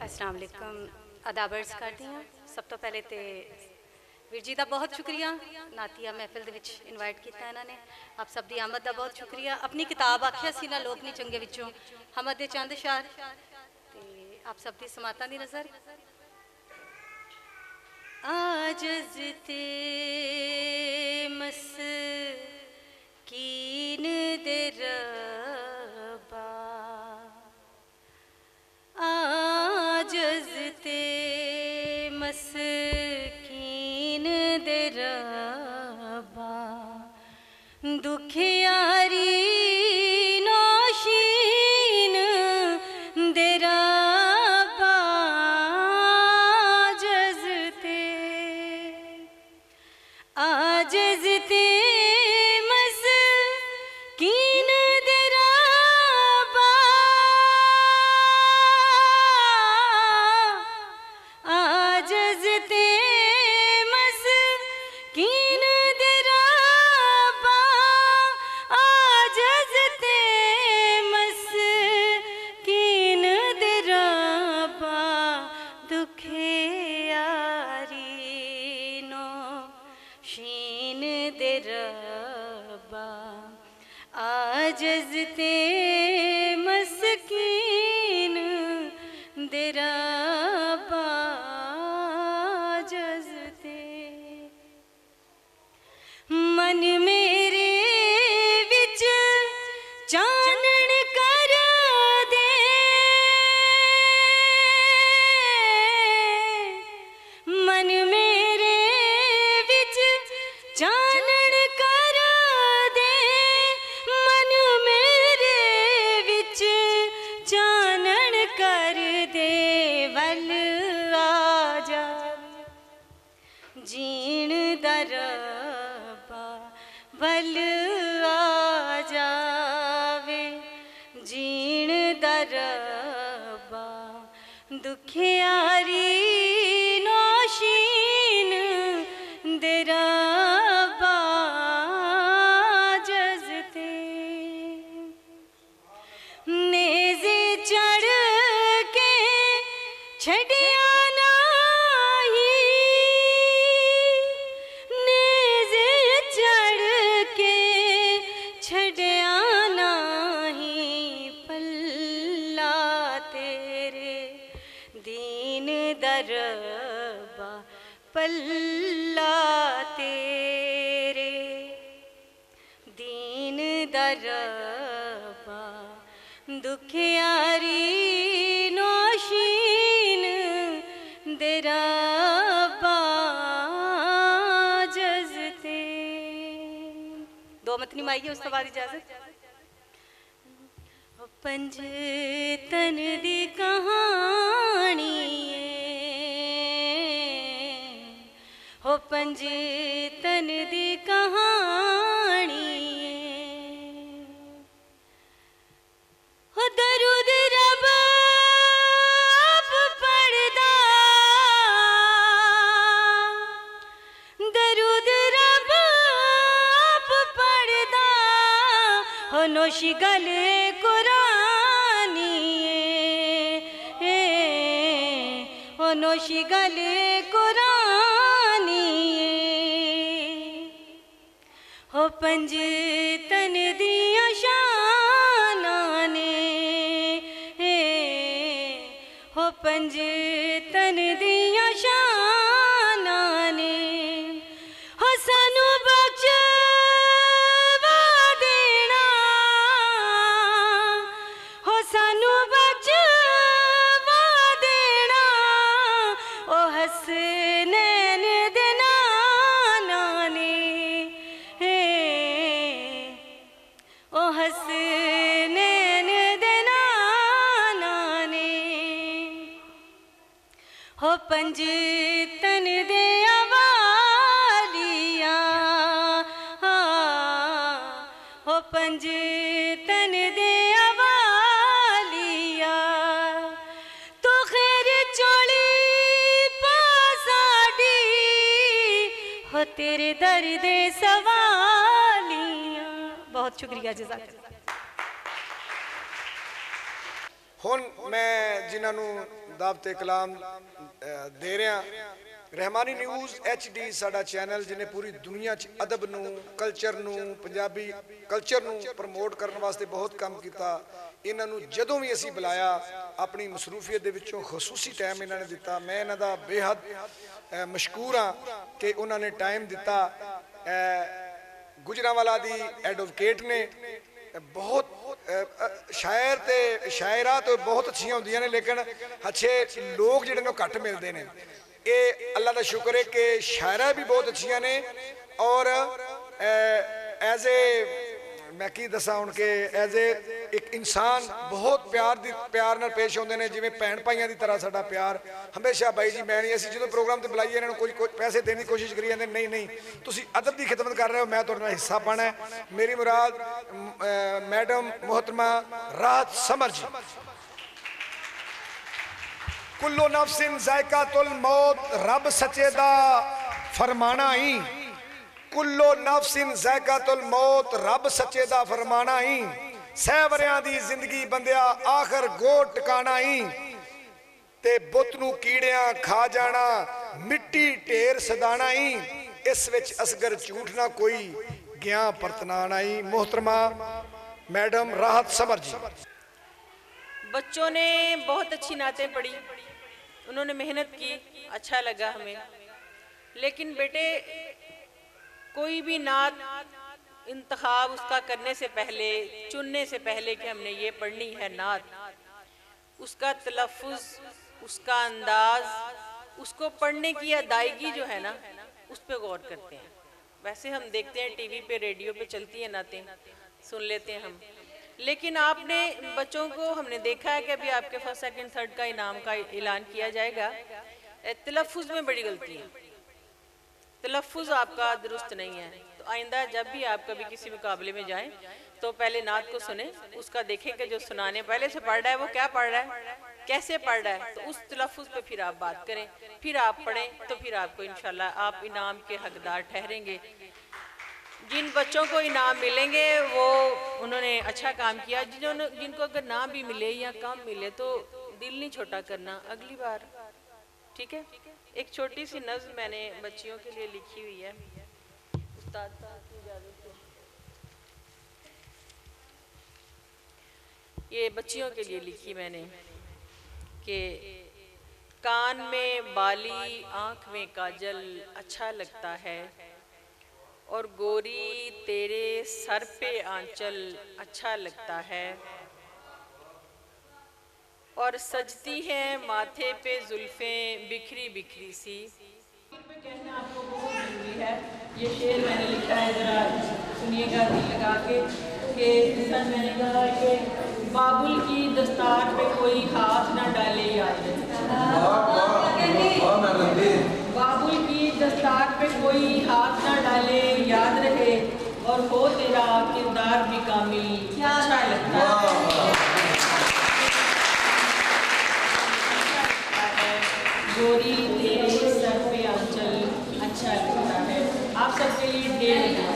अस्सलाम वालेकुम आदाब अर्ज़ करती हाँ। सब तो पहले तो वीर जी का बहुत शुक्रिया नातिया महफिल दे विच इनवाइट किया इन्होंने। आप सब की आमद का बहुत शुक्रिया। अपनी किताब आख्या सी ना लोक नहीं चंगे विचों हमद दे चंद शार ते आप सब की समाता की नज़र आजज़ ते मस्कीन दे रब्बा आजज़ ते मस्कीन दे रब्बा दुखियारी नौशीन दे रब्बा आजज़ ते मस्कीन दे रब्बा आजज़ ते मस्कीन दे रब्बा आजज़ ते मस्कीन दे रब्बा दुखियारी शीन दे रब्बा आजज़ ते मस्कीन दे रब्बा आजज़ ते मन मेरे विच चानण कर दे मन मेरे चानण कर दे मन मेरे विच चानण कर दे वल आ जा जीण दा रब्बा वल आ जावे जीण दा रब्बा दुखियारी नौशीन दे रब्बा आजज़ ते नेज़े चढ़ के छड़िया नाही नेज़े चढ़ के छड़िया नाही पल्ला तेरे दीन दा रब्बा पल्ला तेरे दीन दा रब्बा दुखियारी नौशीन दे रब्बा आजज़ ते दो मतनी माई है उस तो बाद इजाजत पंजतन दी कहानी हो पंजतन दी कहानी हो दरूद रब आप पढ़दा दरूद रब आप पढ़दा हो नोशी गले कुरानी हो नोशी गले कुरानी हो पंजतन दिया शानां ने हो पंजतन दिया शानां ने हो सानू बख्शवा देना हो सानू बख्शवा देना ओ हसनैन दे नाना ने ओ हसनैन दे नाना ने हो पंजतन दे अवालिया हो पंजतन दे अवालिया तो खैर चोली पासाडी हो तेरे दर दे सवालिया। बहुत शुक्रिया जज़ाक। ਹੁਣ ਮੈਂ ਜਿਨ੍ਹਾਂ ਨੂੰ ਦਾਵਤ ਕਲਾਮ ਦੇ ਰਿਹਾ, ਰਹਿਮਾਨੀ ਨਿਊਜ਼ HD ਸਾਡਾ ਚੈਨਲ ਜਿਹਨੇ ਪੂਰੀ ਦੁਨੀਆ 'ਚ ਅਦਬ ਨੂੰ, ਕਲਚਰ ਨੂੰ, ਪੰਜਾਬੀ ਕਲਚਰ ਨੂੰ ਪ੍ਰਮੋਟ ਕਰਨ ਵਾਸਤੇ ਬਹੁਤ ਕੰਮ ਕੀਤਾ। ਇਹਨਾਂ ਨੂੰ ਜਦੋਂ ਵੀ ਅਸੀਂ ਬੁਲਾਇਆ ਆਪਣੀ ਮਸਰੂਫੀਅਤ ਦੇ ਵਿੱਚੋਂ ਖਸੂਸੀ ਟਾਈਮ ਇਹਨਾਂ ਨੇ ਦਿੱਤਾ। ਮੈਂ ਇਹਨਾਂ ਦਾ ਬੇਹੱਦ ਮਸ਼ਕੂਰ ਹਾਂ ਕਿ ਉਹਨਾਂ ਨੇ ਟਾਈਮ ਦਿੱਤਾ। ਗੁਜਰਾਂਵਾਲਾ ਦੀ ਐਡਵੋਕੇਟ ਨੇ, बहुत शायर ते शायरा तो बहुत अच्छी होंदियां ने, लेकिन अच्छे लोग जिहड़े ने घट मिलते हैं। ये अल्लाह का शुक्र है कि शायरा भी बहुत अच्छियां ने और एज ए मैं की दसा हूँ कि एज ए एक इंसान बहुत प्यार नाल पेश होंदे ने, जिवें भैन भाइयों की तरह साडा प्यार हमेशा। बाई जी मैं नहीं, असीं जो प्रोग्राम ते बुलाइए इन्हां नूं कोई पैसे देने की कोशिश करी जांदे, नहीं नहीं तुसीं अदब की खिदमत कर रहे हो, मैं तुहाडे नाल हिस्सा पाना है। मेरी मुराद मैडम मोहतरमा राहत समर जी। कुल्लो नफ्सिन ज़ायक़ातुल मौत, रब सच्चे दा फरमाना ही। कुल्लो नफ्सिन ज़ायक़ातुल मौत, रब सच्चे दा फरमाना ही। सहवरियां दी जिंदगी बंदिया आखिर गो टिकाना ही। ते बुत नूं कीड़ियां खा जाना, मिट्टी ढेर सदाना ही। इस विच असगर झूठ ना कोई, गया परतनाना ही। मोहतरमा मैडम राहत समर जी। बच्चों ने बहुत अच्छी नातें पढ़ी, उन्होंने मेहनत की, अच्छा लगा हमें। लेकिन बेटे कोई भी नात इंतखाब उसका करने से पहले, चुनने से पहले कि हमने ये पढ़नी है नात, उसका तलफ़ुज़, उसका अंदाज़, उसको पढ़ने की अदायगी जो है ना, उस पर गौर करते हैं। वैसे हम देखते हैं टीवी पे, रेडियो पे चलती हैं नातें, सुन लेते हैं हम। लेकिन आपने बच्चों को, हमने देखा है कि अभी आपके फर्स्ट सेकंड थर्ड का इनाम का ऐलान किया जाएगा, तलफ़ुज़ में बड़ी गलती है, तलफ़ुज़ आपका दुरुस्त नहीं है। तो आइंदा जब भी आप कभी किसी मुकाबले में जाएं तो पहले नात को सुने, उसका देखें कि जो सुनाने पहले से पढ़ रहा है वो क्या पढ़ रहा है, कैसे पढ़ रहा है, तो उस तलफ़ुज़ पे फिर आप बात करें, फिर आप पढ़ें, तो फिर आपको इंशाल्लाह आप इनाम के हकदार ठहरेंगे। जिन बच्चों को इनाम मिलेंगे वो उन्होंने अच्छा काम किया, जिनको अगर ना भी मिले या कम मिले तो दिल नहीं छोटा करना, अगली बार, ठीक है। एक छोटी सी नज़्म मैंने बच्चियों के लिए लिखी हुई है, उस्ताद साहब की इजाज़त से। ये बच्चियों के लिए लिखी मैंने कि कान में बाली, आँख में काजल अच्छा लगता है, और गोरी तेरे सर पे आंचल अच्छा लगता है, और सजती है माथे पे जुल्फ़ें बिखरी बिखरी सी। कहना आपको बहुत ज़रूरी है, ये शेर मैंने लिखा है, ज़रा सुनिएगा दिल लगा के। कि मैंने कहा कि बाबुल की दस्तार पे कोई हाथ ना डाले याद रहे, बाबुल की दस्तार पे कोई हाथ ना डाले याद रहे, और हो तेरा किरदार भी कामिल अच्छा लगता है, गोरी तेरे सर पे आंचल अच्छा लगता है। आप सबके लिए ढेर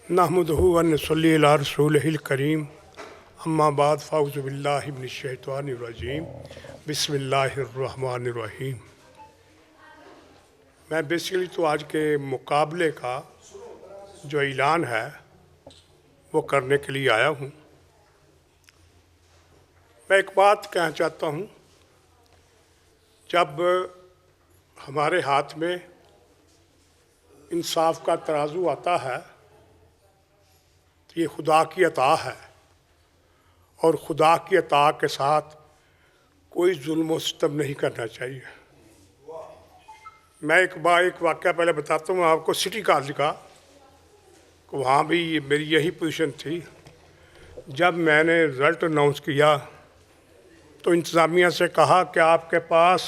नहमदुहु व नसल्ली अला रसूलिहिल करीम, अम्मा बाद फ़ाऊज़ु बिल्लाहि मिनश शैतानिर रजीम, बिस्मिल्लाहिर रहमानिर रहीम। मैं बेसिकली तो आज के मुकाबले का जो ऐलान है वो करने के लिए आया हूँ। मैं एक बात कहना चाहता हूँ, जब हमारे हाथ में इंसाफ का तराजू आता है तो ये खुदा की अता है, और खुदा की अता के साथ कोई जुल्म व सितम नहीं करना चाहिए। मैं एक वाक़या पहले बताता हूँ आपको, सिटी कॉलेज का। वहाँ भी मेरी यही पोजीशन थी। जब मैंने रिज़ल्ट अनाउंस किया तो इंतज़ामिया से कहा कि आपके पास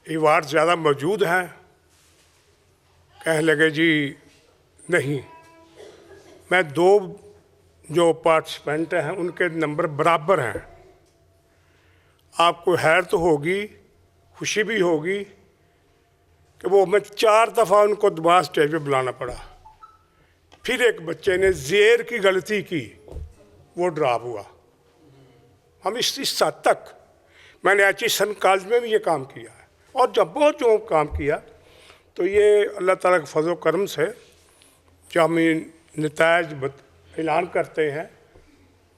अवार्ड ज़्यादा मौजूद हैं? कहने लगे जी नहीं, मैं दो जो पार्टिसिपेंट हैं उनके नंबर बराबर हैं, आपको हैरत होगी, खुशी भी होगी कि वो मैं 4 दफ़ा उनको दोबारा स्टेज पे बुलाना पड़ा। फिर एक बच्चे ने ज़ेर की गलती की, वो ड्रॉप हुआ। हम इस हद तक, मैंने एचईसन कॉलेज में भी ये काम किया है और जब बहुत जो काम किया, तो ये अल्लाह ताला के फजल करम से जो हम नतायज ऐलान करते हैं,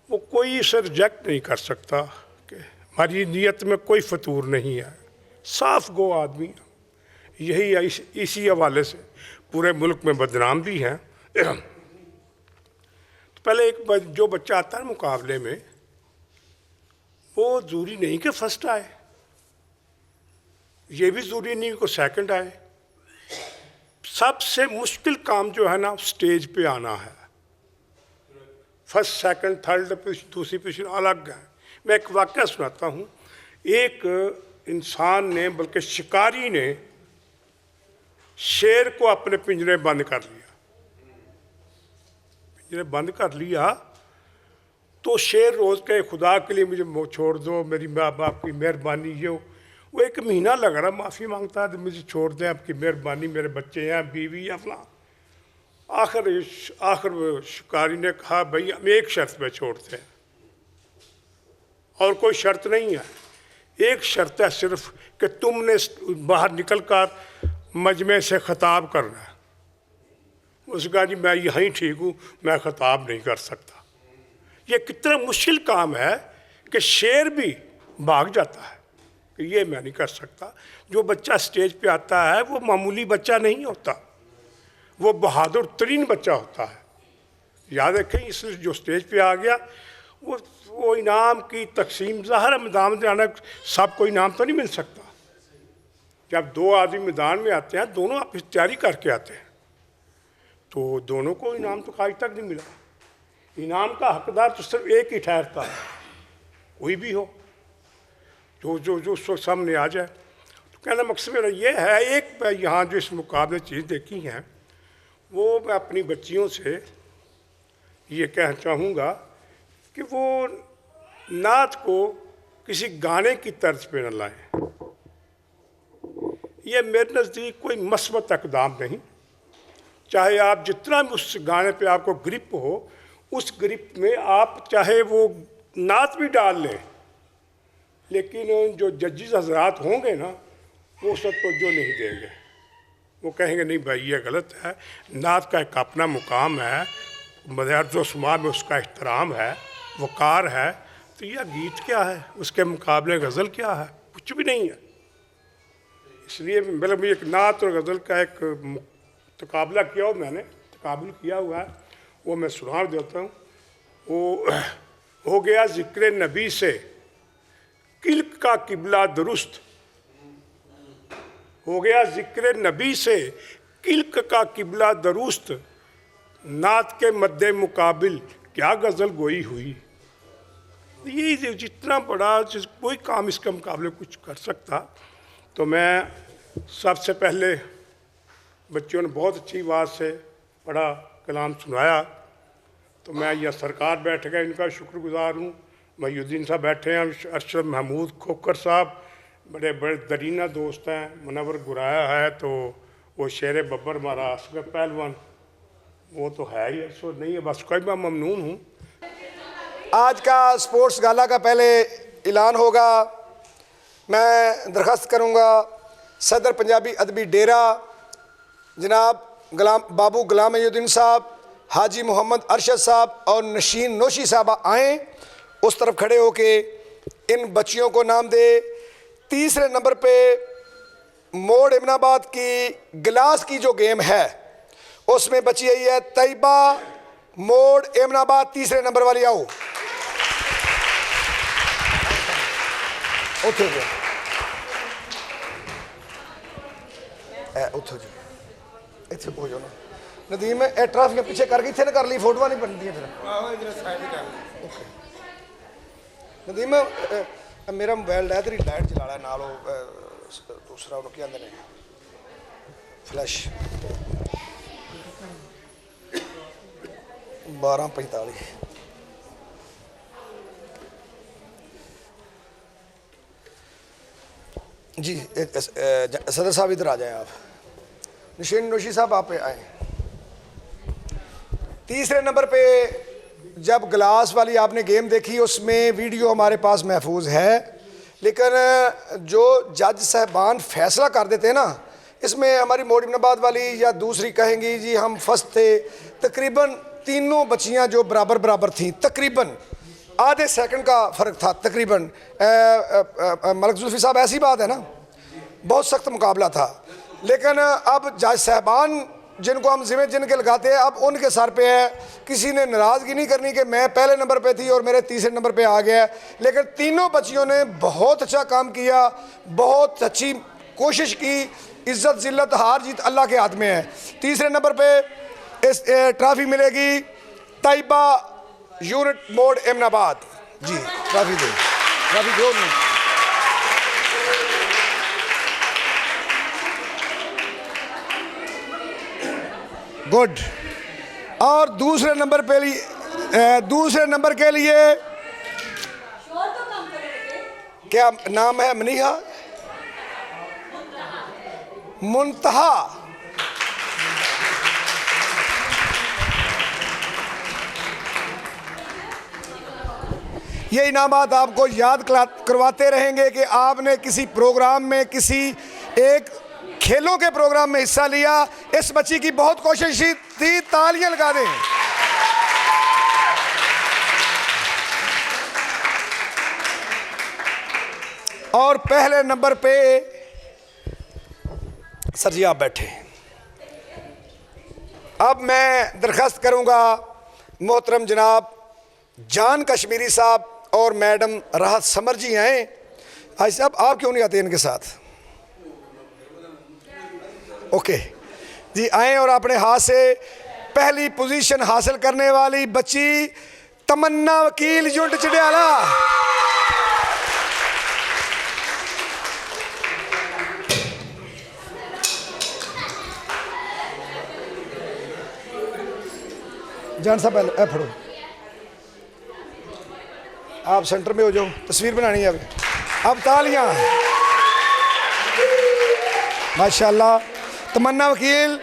वो कोई इसे रिजेक्ट नहीं कर सकता कि हमारी नीयत में कोई फतूर नहीं है, साफ गो आदमी है। यही है, इसी हवाले से पूरे मुल्क में बदनाम भी हैं। तो पहले जो बच्चा आता है मुकाबले में, वो ज़रूरी नहीं कि फर्स्ट आए, ये भी ज़रूरी नहीं कि सेकंड आए। सबसे मुश्किल काम जो है ना, स्टेज पे आना है। फर्स्ट सेकंड थर्ड दूसरी पोजीशन अलग है। मैं एक वाक़या सुनाता हूँ। एक इंसान ने, बल्कि शिकारी ने, शेर को अपने पिंजरे बंद कर लिया। पिंजरे बंद कर लिया तो शेर रोज़ कहे खुदा के लिए मुझे छोड़ दो, मेरी माँ बाप की मेहरबानी। वो 1 महीना लग रहा, माफ़ी मांगता है तो मुझे छोड़ दें, आपकी मेहरबानी, मेरे बच्चे हैं, बीवी या फलां। आखिर शिकारी ने कहा भाई हम एक शर्त पे छोड़ते हैं, और कोई शर्त नहीं है, एक शर्त है सिर्फ कि तुमने बाहर निकल कर मजमे से खिताब करना है। उसने कहा जी मैं यहीं ठीक हूँ, मैं खिताब नहीं कर सकता। ये कितना मुश्किल काम है कि शेर भी भाग जाता है कि ये मैं नहीं कर सकता। जो बच्चा स्टेज पे आता है वो मामूली बच्चा नहीं होता, वो बहादुर तरीन बच्चा होता है। याद रखें, इसलिए जो स्टेज पे आ गया वो इनाम की तकसीम, ज़ाहिर है मैदान में जाना सबको इनाम तो नहीं मिल सकता। जब 2 आदमी मैदान में आते हैं, दोनों आप तैयारी करके आते हैं, तो दोनों को इनाम तो आज तक नहीं मिला। इनाम का हकदार तो सिर्फ एक ही ठहरता है, कोई भी हो जो सामने आ जाए। तो कहना मकसद मेरा ये है, एक मैं यहाँ जो इस मुकाबले चीज़ देखी हैं, वो मैं अपनी बच्चियों से ये कहना चाहूँगा कि वो नात को किसी गाने की तर्ज पे न लाएं। ये मेरे नज़दीक कोई मस्बत इक़दाम नहीं। चाहे आप जितना भी उस गाने पे आपको ग्रिप हो, उस ग्रिप में आप चाहे वो नात भी डाल लें, लेकिन जो जजेस हजरात होंगे ना, वो सब तवज्जो नहीं देंगे। वो कहेंगे नहीं भाई ये गलत है। नात का एक अपना मुकाम है, मदरसुमा में उसका एहतराम है, वक़ार है। तो यह गीत क्या है, उसके मुकाबले गज़ल क्या है? कुछ भी नहीं है। इसलिए मतलब एक नात और गज़ल का एक तकाबला किया हो, मैंने तकाबुल किया हुआ है, वो मैं सुना देता हूँ। वो हो गया ज़िक्र नबी से किल्क का किबला दुरुस्त, हो गया ज़िक्र नबी से किल्क का किबला दुरुस्त, नात के मद्दे मुकाबिल क्या गज़ल गोई हुई। ये जितना बड़ा कोई काम इसके मुकाबले कुछ कर सकता। तो मैं सबसे पहले बच्चों ने बहुत अच्छी आवाज़ से बड़ा कलाम सुनाया, तो मैं यह सरकार बैठ गए, इनका शुक्रगुजार हूँ। महीउद्दीन साहब बैठे हैं, अरशद महमूद खोकर साहब बड़े बड़े दरीना दोस्त हैं, मुनव्वर गुराया है, तो वो शेर बब्बर हमारा असगर पहलवान, वो तो है ही, सो नहीं है, बस कोई मैं ममनून हूँ। आज का स्पोर्ट्स गाला का पहले ऐलान होगा। मैं दरख्वास्त करूँगा सदर पंजाबी अदबी डेरा जनाब बाबू गुलाम महीउद्दीन साहब, हाजी मोहम्मद अरशद साहब और नशीन नोशी साहब आएँ, उस तरफ खड़े होके इन बच्चियों को नाम दे। तीसरे नंबर पे मोड़ इमनाबाद की गिलास की जो गेम है उसमें बची आई है तैयबा, मोड़ इमनाबाद तीसरे नंबर वाली। आओ उठो जी, उठो जी, इतने हो जाओ ना नदीम। ट्राफियां पीछे करके इतने कर ली, फोटो नहीं बनती फिर। नदीम मेरा मोबाइल है, तेरी लाइट जला ला नाल, दूसरा उन्होंने क्या आते हैं फ्लैश 12:45। जी सदर साहब इधर आ जाएं आप। नशीन नोशी साहब आप आए। तीसरे नंबर पे जब गिलास वाली आपने गेम देखी, उसमें वीडियो हमारे पास महफूज है, लेकिन जो जज साहबान फैसला कर देते हैं ना, इसमें हमारी मोडिमनाबाद वाली या दूसरी कहेंगी जी हम फर्स्ट थे। तकरीबन तीनों बच्चियां जो बराबर बराबर थीं, तकरीबन आधे सेकंड का फ़र्क था तकरीबन। मलिक जुल्फी साहब ऐसी बात है ना, बहुत सख्त मुकाबला था, लेकिन अब जज साहबान जिनको हम जिम्मे जिनके लगाते हैं, अब उनके सर पे है। किसी ने नाराज़गी नहीं करनी कि मैं पहले नंबर पे थी और मेरे तीसरे नंबर पे आ गया, लेकिन तीनों बच्चियों ने बहुत अच्छा काम किया, बहुत अच्छी कोशिश की। इज़्ज़त ज़िल्लत हार जीत अल्लाह के हाथ में है। तीसरे नंबर पे इस ट्रॉफ़ी मिलेगी तैयबा यूनिट मोड एमनाबाद। जी ट्रॉफ़ी दो, ट्रॉफ़ी दो। गुड। और दूसरे नंबर के लिए क्या नाम है? मनीहा मुंतहा। ये इनामात आपको याद करवाते रहेंगे कि आपने किसी प्रोग्राम में, किसी एक खेलों के प्रोग्राम में हिस्सा लिया। इस बच्ची की बहुत कोशिश थी, तालियां लगा दें। और पहले नंबर पे सर जी आप बैठे। अब मैं दरख्वास्त करूंगा मोहतरम जनाब जान कश्मीरी साहब और मैडम राहत समर जी आए। आज साहब आप क्यों नहीं आते इनके साथ? ओके जी, आए और अपने हाथ से पहली पोजीशन हासिल करने वाली बच्ची तमन्ना वकील यूनिट चढ़ियाला। जान साहब पहले फड़ो, आप सेंटर में हो जाओ, तस्वीर बनानी है। अब तालियां माशाल्लाह। तमन्ना वकील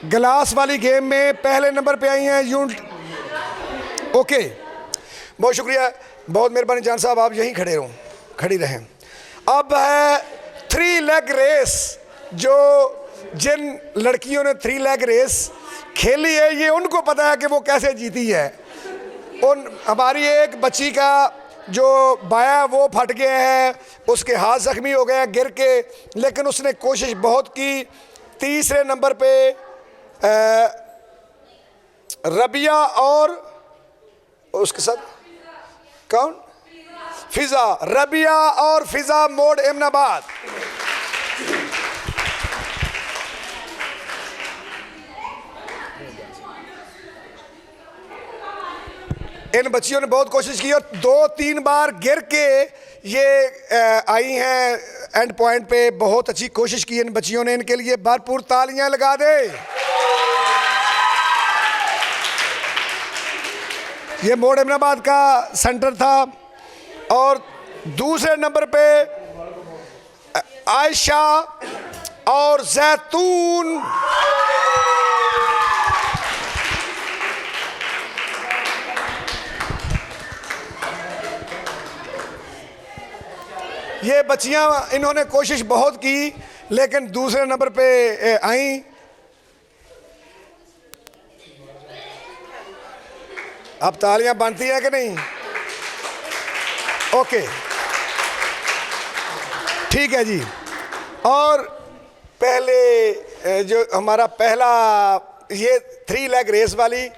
गिलास वाली गेम में पहले नंबर पे आई हैं यूनिट। ओके बहुत शुक्रिया, बहुत मेहरबानी जान साहब, आप यहीं खड़ी रहें। अब है 3 लेग रेस। जो जिन लड़कियों ने 3 लेग रेस खेली है, ये उनको पता है कि वो कैसे जीती है। हमारी एक बच्ची का जो बाया वो फट गया है, उसके हाथ जख्मी हो गए गिर के, लेकिन उसने कोशिश बहुत की। तीसरे नंबर पे रबिया और उसके साथ कौन? फिजा। रबिया और फिजा मोड एमनाबाद। इन बच्चियों ने बहुत कोशिश की और 2-3 बार गिर के ये आई हैं एंड पॉइंट पे। बहुत अच्छी कोशिश की इन बच्चियों ने, इनके लिए भरपूर तालियां लगा दे। ये मोड एमनाबाद का सेंटर था। और दूसरे नंबर पे आयशा और जैतून। ये बच्चियां इन्होंने कोशिश बहुत की, लेकिन दूसरे नंबर पे आई। अब तालियां बनती है कि नहीं? ओके ठीक है जी। और पहले जो हमारा पहला ये 3 लेग रेस वाली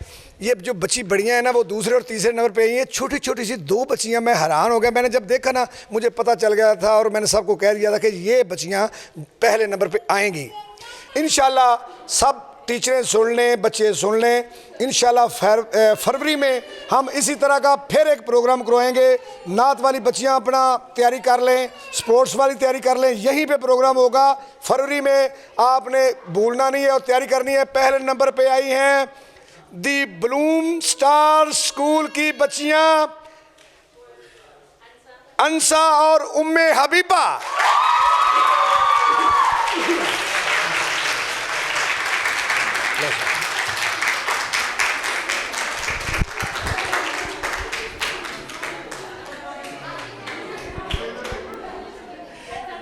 ये जो बच्ची बढ़िया है ना, वो दूसरे और तीसरे नंबर पे आई हैं। छोटी छोटी सी 2 बच्चियां, मैं हैरान हो गया। मैंने जब देखा ना, मुझे पता चल गया था और मैंने सबको कह दिया था कि ये बच्चियां पहले नंबर पे आएंगी। इंशाल्लाह सब टीचरें सुन लें, बच्चे सुन लें। इंशाल्लाह फरवरी में हम इसी तरह का फिर एक प्रोग्राम करवाएंगे। नात वाली बच्चियां अपना तैयारी कर लें, स्पोर्ट्स वाली तैयारी कर लें, यहीं पे प्रोग्राम होगा फरवरी में। आपने भूलना नहीं है और तैयारी करनी है। पहले नंबर पे आई हैं दी ब्लूम स्टार स्कूल की बच्चियां अंसा और उम्मे हबीबा।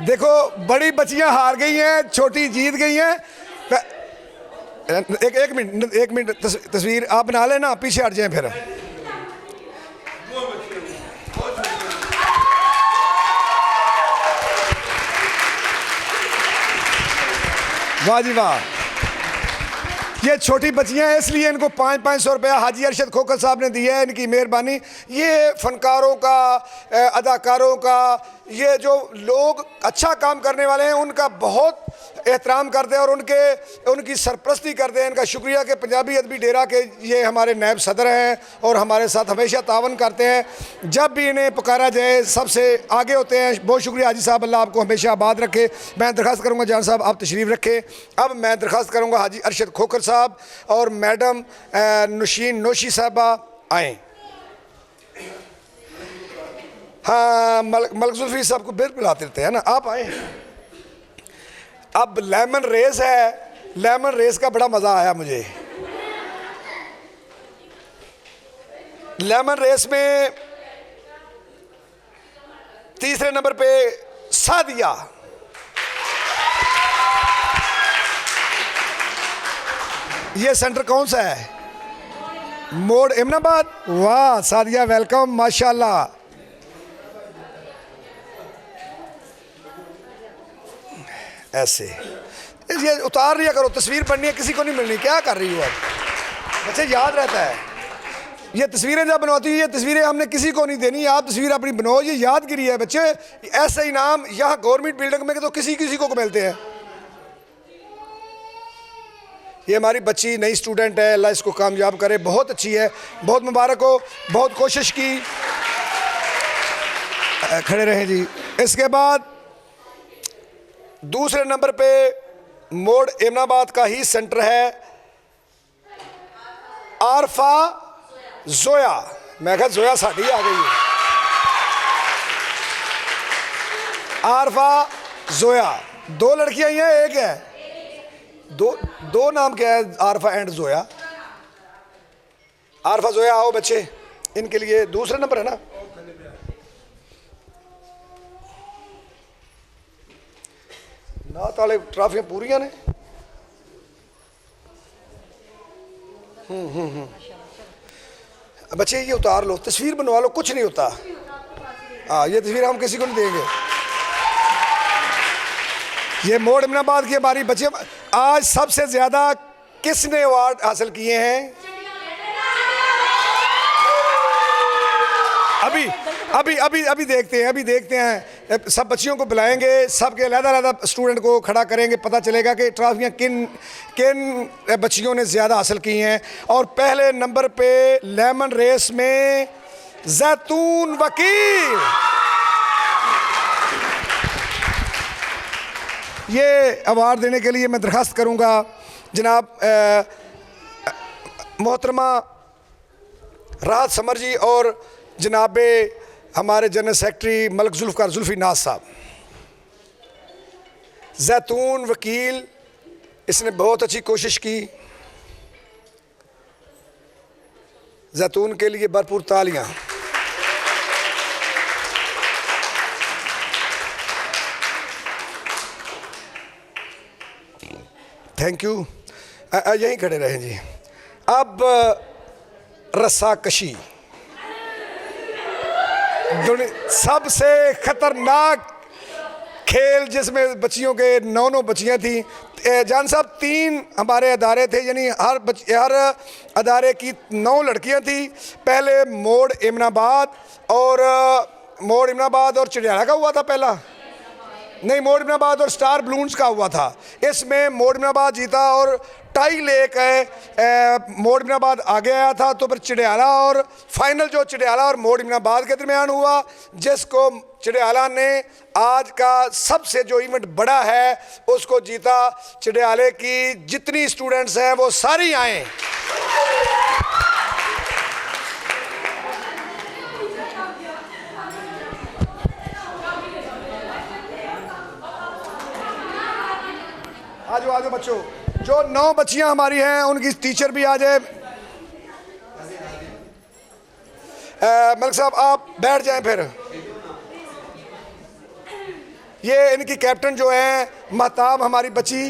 देखो बड़ी बच्चियां हार गई हैं, छोटी जीत गई हैं। एक मिनट तस्वीर आप बना लेना, पीछे हट जाएं फिर। वाह जी वाह, ये छोटी बच्चियां हैं इसलिए इनको 500 रुपया हाजी अरशद खोखर साहब ने दिया है, इनकी मेहरबानी। ये फनकारों का, अदाकारों का, ये जो लोग अच्छा काम करने वाले हैं उनका बहुत एहतराम करते हैं और उनकी सरपरस्ती करते हैं। इनका शुक्रिया कि पंजाबी अदबी डेरा के ये हमारे नायब सदर हैं और हमारे साथ हमेशा तावन करते हैं। जब भी इन्हें पुकारा जाए सबसे आगे होते हैं। बहुत शुक्रिया हाजी साहब, अल्लाह आपको हमेशा आबाद रखे। मैं दरख्वास्त करूँगा जान साहब आप तशरीफ़ रखें। अब मैं दरख्वास्त करूँगा हाजी अरशद खोखर साहब और मैडम नुशीन नोशी साहबा आएँ। हाँ, मलक जुल्फी साहब को बिल बुलाते रहते हैं ना, आप आए। अब लेमन रेस है, लेमन रेस का बड़ा मज़ा आया मुझे। लेमन रेस में तीसरे नंबर पे सादिया, ये सेंटर कौन सा है? मोड़ इमनाबाद। वाह सादिया, वेलकम, माशाल्लाह। ऐसे ये उतार लिया करो, तस्वीर बननी है, किसी को नहीं मिलनी। क्या कर रही हो आप? बच्चे याद रहता है, ये तस्वीरें जब बनवाती है, ये तस्वीरें हमने किसी को नहीं देनी। आप तस्वीर अपनी बनाओ, ये यादगिरी है बच्चे। ऐसे इनाम यहाँ गवर्नमेंट बिल्डिंग में तो किसी को मिलते हैं। ये हमारी बच्ची नई स्टूडेंट है, अल्लाह इसको कामयाब करे, बहुत अच्छी है, बहुत मुबारक हो, बहुत कोशिश की। खड़े रहें जी। इसके बाद दूसरे नंबर पे मोड़ इमनाबाद का ही सेंटर है आरफा जोया। मैं कहा जोया साड़ी आ गई है। आरफा जोया, दो लड़कियां ही हैं, एक है, दो नाम क्या है? आरफा एंड जोया। आरफा जोया आओ बच्चे, इनके लिए दूसरा नंबर है ना। नात वाले ट्राफियां पूरियां ने। बच्चे ये उतार लो, तस्वीर बनवा लो, कुछ नहीं होता। हाँ, ये तस्वीर हम किसी को नहीं देंगे। ये मोड़ इमनाबाद की हमारी बच्चे। आज सबसे ज्यादा किसने अवार्ड हासिल किए हैं? अभी देखते हैं। सब बच्चियों को बुलाएंगे, सबके अलग-अलग स्टूडेंट को खड़ा करेंगे, पता चलेगा कि ट्रॉफियाँ किन बच्चियों ने ज़्यादा हासिल की हैं। और पहले नंबर पे लेमन रेस में जैतून वकील। ये अवार्ड देने के लिए मैं दरख्वास्त करूँगा जनाब मोहतरमा राहत समर जी और जनाब हमारे जनरल सेक्रेटरी मलक जुल्फ़िकार जुल्फ़ी नाज साहब। जैतून वकील, इसने बहुत अच्छी कोशिश की। जैतून के लिए भरपूर तालियां। Thank you. यहीं खड़े रहें जी। अब रस्सा कशी, सबसे खतरनाक खेल जिसमें बच्चियों के 9 बच्चियां थी। जान साहब 3 हमारे अदारे थे, यानी हर अदारे की 9 लड़कियां थी। पहले मोड़ इमनाबाद और चिड़ियाला का हुआ था पहला, नहीं मोड़ इमनाबाद और स्टार बलून्स का हुआ था। इसमें मोड़ इमनाबाद जीता और टाई लेकर मोड़ इमनाबाद आगे आया था। तो फिर चिड़ियाला और फाइनल जो चिड़ियाला और मोड़ इमनाबाद के दरमियान हुआ, जिसको चिड़ियाला ने आज का सबसे जो इवेंट बड़ा है उसको जीता। चिड़ियाले की जितनी स्टूडेंट्स हैं वो सारी आए। आ जाओ बच्चों। जो 9 बच्चियां हमारी हैं उनकी टीचर भी आ जाए। मलिक साहब आप बैठ जाएं फिर। ये इनकी कैप्टन जो है महताब हमारी बच्ची,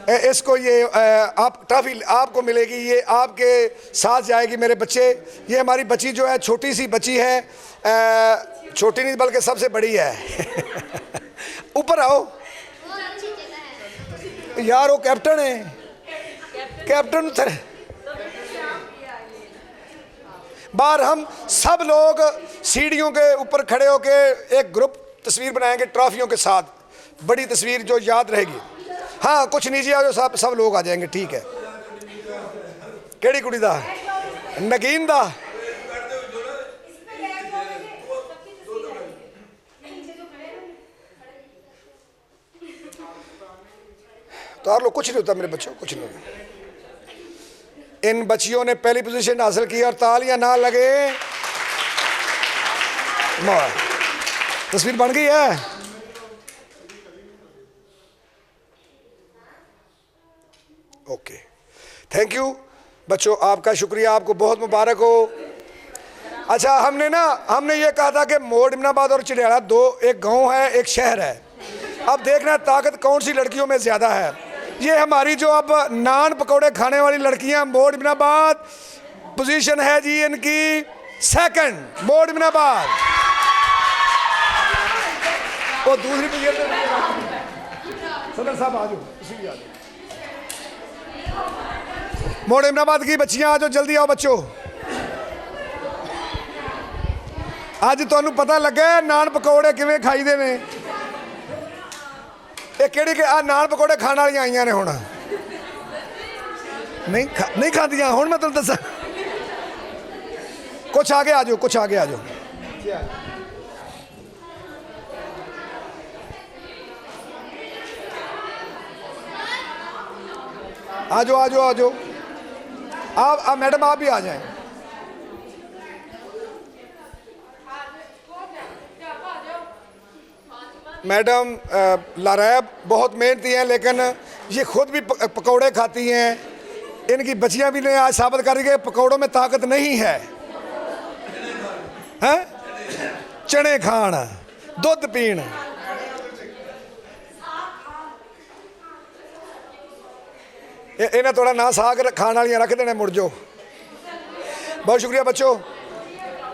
इसको ये आप ट्रॉफी आपको मिलेगी, ये आपके साथ जाएगी मेरे बच्चे। ये हमारी बच्ची जो है छोटी सी बच्ची है, छोटी नहीं बल्कि सबसे बड़ी है। ऊपर आओ यार, वो कैप्टन है, कैप्टन उधर बाहर। हम सब लोग सीढ़ियों के ऊपर खड़े होके एक ग्रुप तस्वीर बनाएंगे ट्रॉफियों के साथ, बड़ी तस्वीर जो याद रहेगी। हाँ कुछ नीचे आ जाओ, सब लोग आ जाएंगे, ठीक है। केड़ी कुड़ी दा? नगीन दा। तो लो, कुछ नहीं होता मेरे बच्चों, कुछ नहीं होता। इन बच्चियों ने पहली पोजीशन हासिल की और तालियां ना लगे। तस्वीर बन गई है। ओके, थैंक यू बच्चों, आपका शुक्रिया, आपको बहुत मुबारक हो। अच्छा, हमने ये कहा था कि मोड़ इमनाबाद और चिड़ियाला दो, एक गांव है एक शहर है। अब देखना ताकत कौन सी लड़कियों में ज़्यादा है। ये हमारी जो अब नान पकौड़े खाने वाली लड़कियां, मोड़ इमनाबाद पोजीशन है जी इनकी सेकंड, मोड़ इमनाबाद। वो दूसरी पोजीशन सदर साहब आ जाओ, मोड़ इमनाबाद की बच्चियां आ जाओ, जल्दी आओ बच्चों। आज तुहानू पता लगा नान पकौड़े किवें खाईदे ने। ये केड़ी आ नान पकौड़े खाने वाली आईयां ने हुण नहीं खादियां। हुण मैं तुहानू दसां, कुछ आगे आ जाओ, कुछ आगे आ जाओ। आ जाओ आ जाओ आ जाओ, आप मैडम आप भी आ जाएं। मैडम लारैब बहुत मेहनती हैं, लेकिन ये खुद भी पकौड़े खाती हैं। इनकी बच्चियां भी ने आज साबित कर दी कि पकौड़ों में ताकत नहीं है, हैं? चने खान, दुध पीण। इन्हें थोड़ा ना साग खाने वालियाँ रख देने, मुड़ जाओ। बहुत शुक्रिया बच्चों,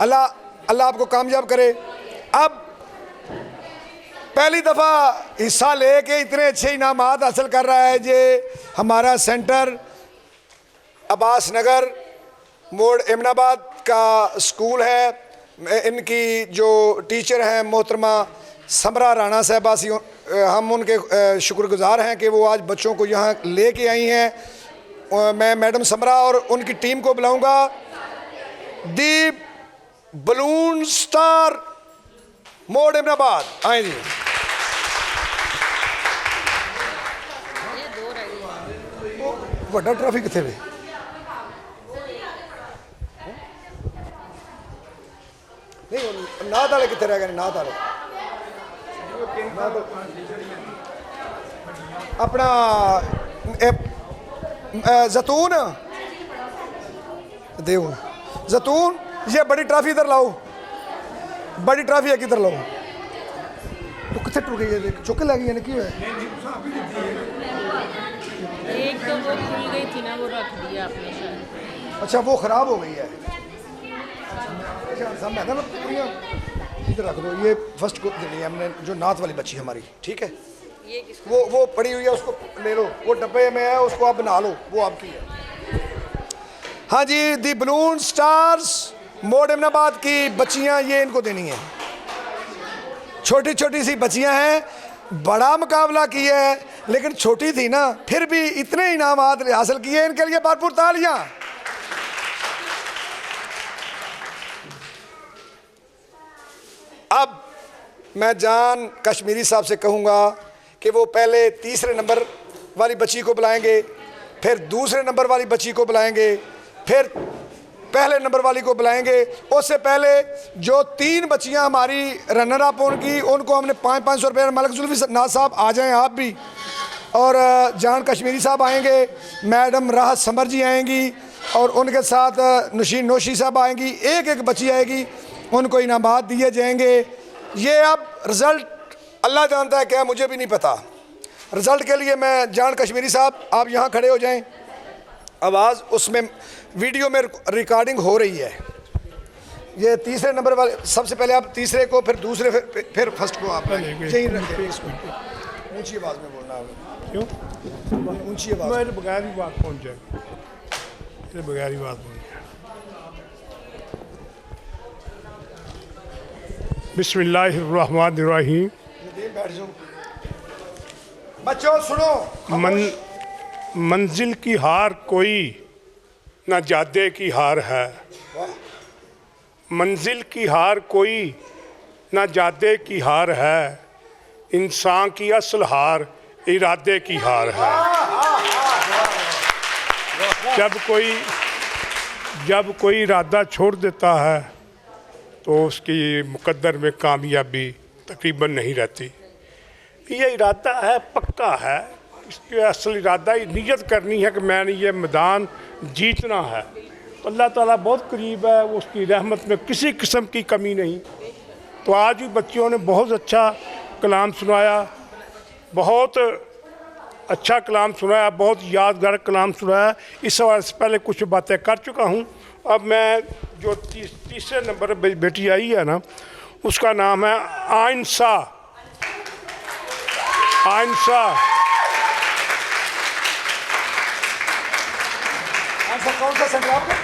अल्लाह आपको कामयाब करे। अब पहली दफ़ा हिस्सा लेके इतने अच्छे इनामात हासिल कर रहा है ये हमारा सेंटर अब्बास नगर मोड़ इमनाबाद का स्कूल है। इनकी जो टीचर हैं मोहतरमा समरा राणा साहबा, हम उनके शुक्रगुजार हैं कि वो आज बच्चों को यहाँ लेके आई हैं। मैं मैडम समरा और उनकी टीम को बुलाऊंगा। दी बलून स्टार मोड़ इमनाबाद आए जी। वड्डा ट्रॉफी कितने वे? नहीं नाथ वाले कितने रह गए? नाथ वाले अपना जैतून देव जैतून, ये बड़ी ट्रॉफी इधर लाओ, बड़ी ट्रॉफी है किधर लाओ। तो कितने टूट गई है? चुक लगी है ना, क्यों है? एक तो वो खुल गई थी ना, वो रख दिया आपने शायद। अच्छा, वो खराब हो गई है। इधर रख दो। ये फर्स्ट को देनी है हमने, जो नाथ वाली बच्ची हमारी, ठीक है। ये वो पड़ी हुई है, उसको ले लो, वो डब्बे में है, उसको आप बना लो, वो आपकी है। हाँ जी, दी बलून स्टार्स मोड़ इमनाबाद की बच्चियां, ये इनको देनी है। छोटी छोटी सी बच्चियां हैं, बड़ा मुकाबला किया है, लेकिन छोटी थी ना, फिर भी इतने इनाम हासिल किए, इनके लिए भरपूर तालियां। अब मैं जान कश्मीरी साहब से कहूँगा कि वो पहले तीसरे नंबर वाली बच्ची को बुलाएंगे, फिर दूसरे नंबर वाली बच्ची को बुलाएंगे, फिर पहले नंबर वाली को बुलाएंगे। उससे पहले जो 3 बच्चियां हमारी रनर अप उनकी, उनको हमने 500 रुपये। मलिक जुल्फी नाथ साहब आ जाएं आप भी, और जान कश्मीरी साहब आएंगे, मैडम राहत समर जी आएंगी, और उनके साथ नशीन नोशी साहब आएंगी। एक एक बच्ची आएगी, उनको इनामात दिए जाएंगे। ये अब रिज़ल्ट अल्लाह जानता है क्या, मुझे भी नहीं पता। रिजल्ट के लिए मैं जान कश्मीरी साहब आप यहाँ खड़े हो जाएं। आवाज़ उसमें वीडियो में रिकॉर्डिंग हो रही है। ये तीसरे नंबर वाले, सबसे पहले आप तीसरे को, फिर दूसरे, फिर फर्स्ट को आप यहीं रखें। ऊंची आवाज़ में बोलना है। क्यों? ऊंची आवाज़। मेरे बगैर ही बात पहुँच जाएगी, मेरे बगैर ही बात पहुँच जाएगी। बिस्मिल्लाहिर्रहमानिर्रहीम। बैठ जाओ बच्चों, सुनो। मंजिल की हार कोई ना जादे की हार है, मंजिल की हार कोई ना जादे की हार है, इंसान की असल हार इरादे की हार है। जब कोई इरादा छोड़ देता है तो उसकी मुकद्दर में कामयाबी तकरीबन नहीं रहती। ये इरादा है, पक्का है, इसकी असल इरादा नीयत करनी है कि मैंने ये मैदान जीतना है, तो अल्लाह ताला बहुत करीब है, वो उसकी रहमत में किसी किस्म की कमी नहीं। तो आज भी बच्चियों ने बहुत अच्छा कलाम सुनाया, बहुत अच्छा कलाम सुनाया, बहुत यादगार कलाम सुनाया। इस हवाले से पहले कुछ बातें कर चुका हूँ। अब मैं जो तीसरे नंबर पर बेटी आई है ना, उसका नाम है आइंसा। आइंसा कौन सा सेंटर आपका?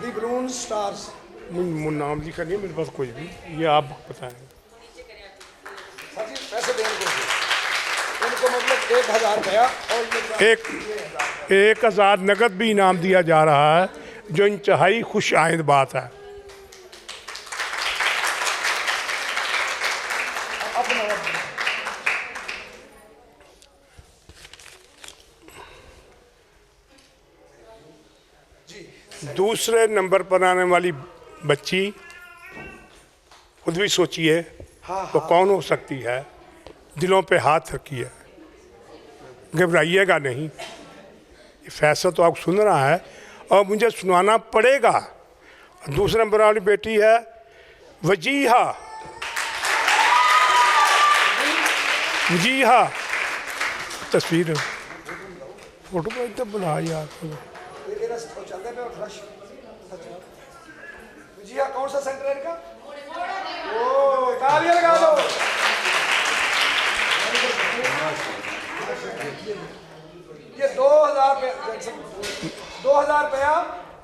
दी बलून स्टार्स। नाम लिखा नहीं है मेरे पास कुछ भी, ये आप बताएं। पैसे देने इनको मतलब 1000 रुपया और 1000 नकद भी इनाम दिया जा रहा है, जो इंतहाई खुश आइंद बात है। दूसरे नंबर पर आने वाली बच्ची खुद भी सोचिए तो कौन हो सकती है। दिलों पे हाथ रखिए, घबराइएगा नहीं, ये फैसला तो आप सुन रहा है और मुझे सुनाना पड़ेगा। दूसरे नंबर वाली बेटी है वजीहा। वजीहा तस्वीर फोटो को एकदम बना यार। जी हाँ, कौन सा सेंटर है इनका? ओ, तालियां लगा दो। ये 2000 रुपया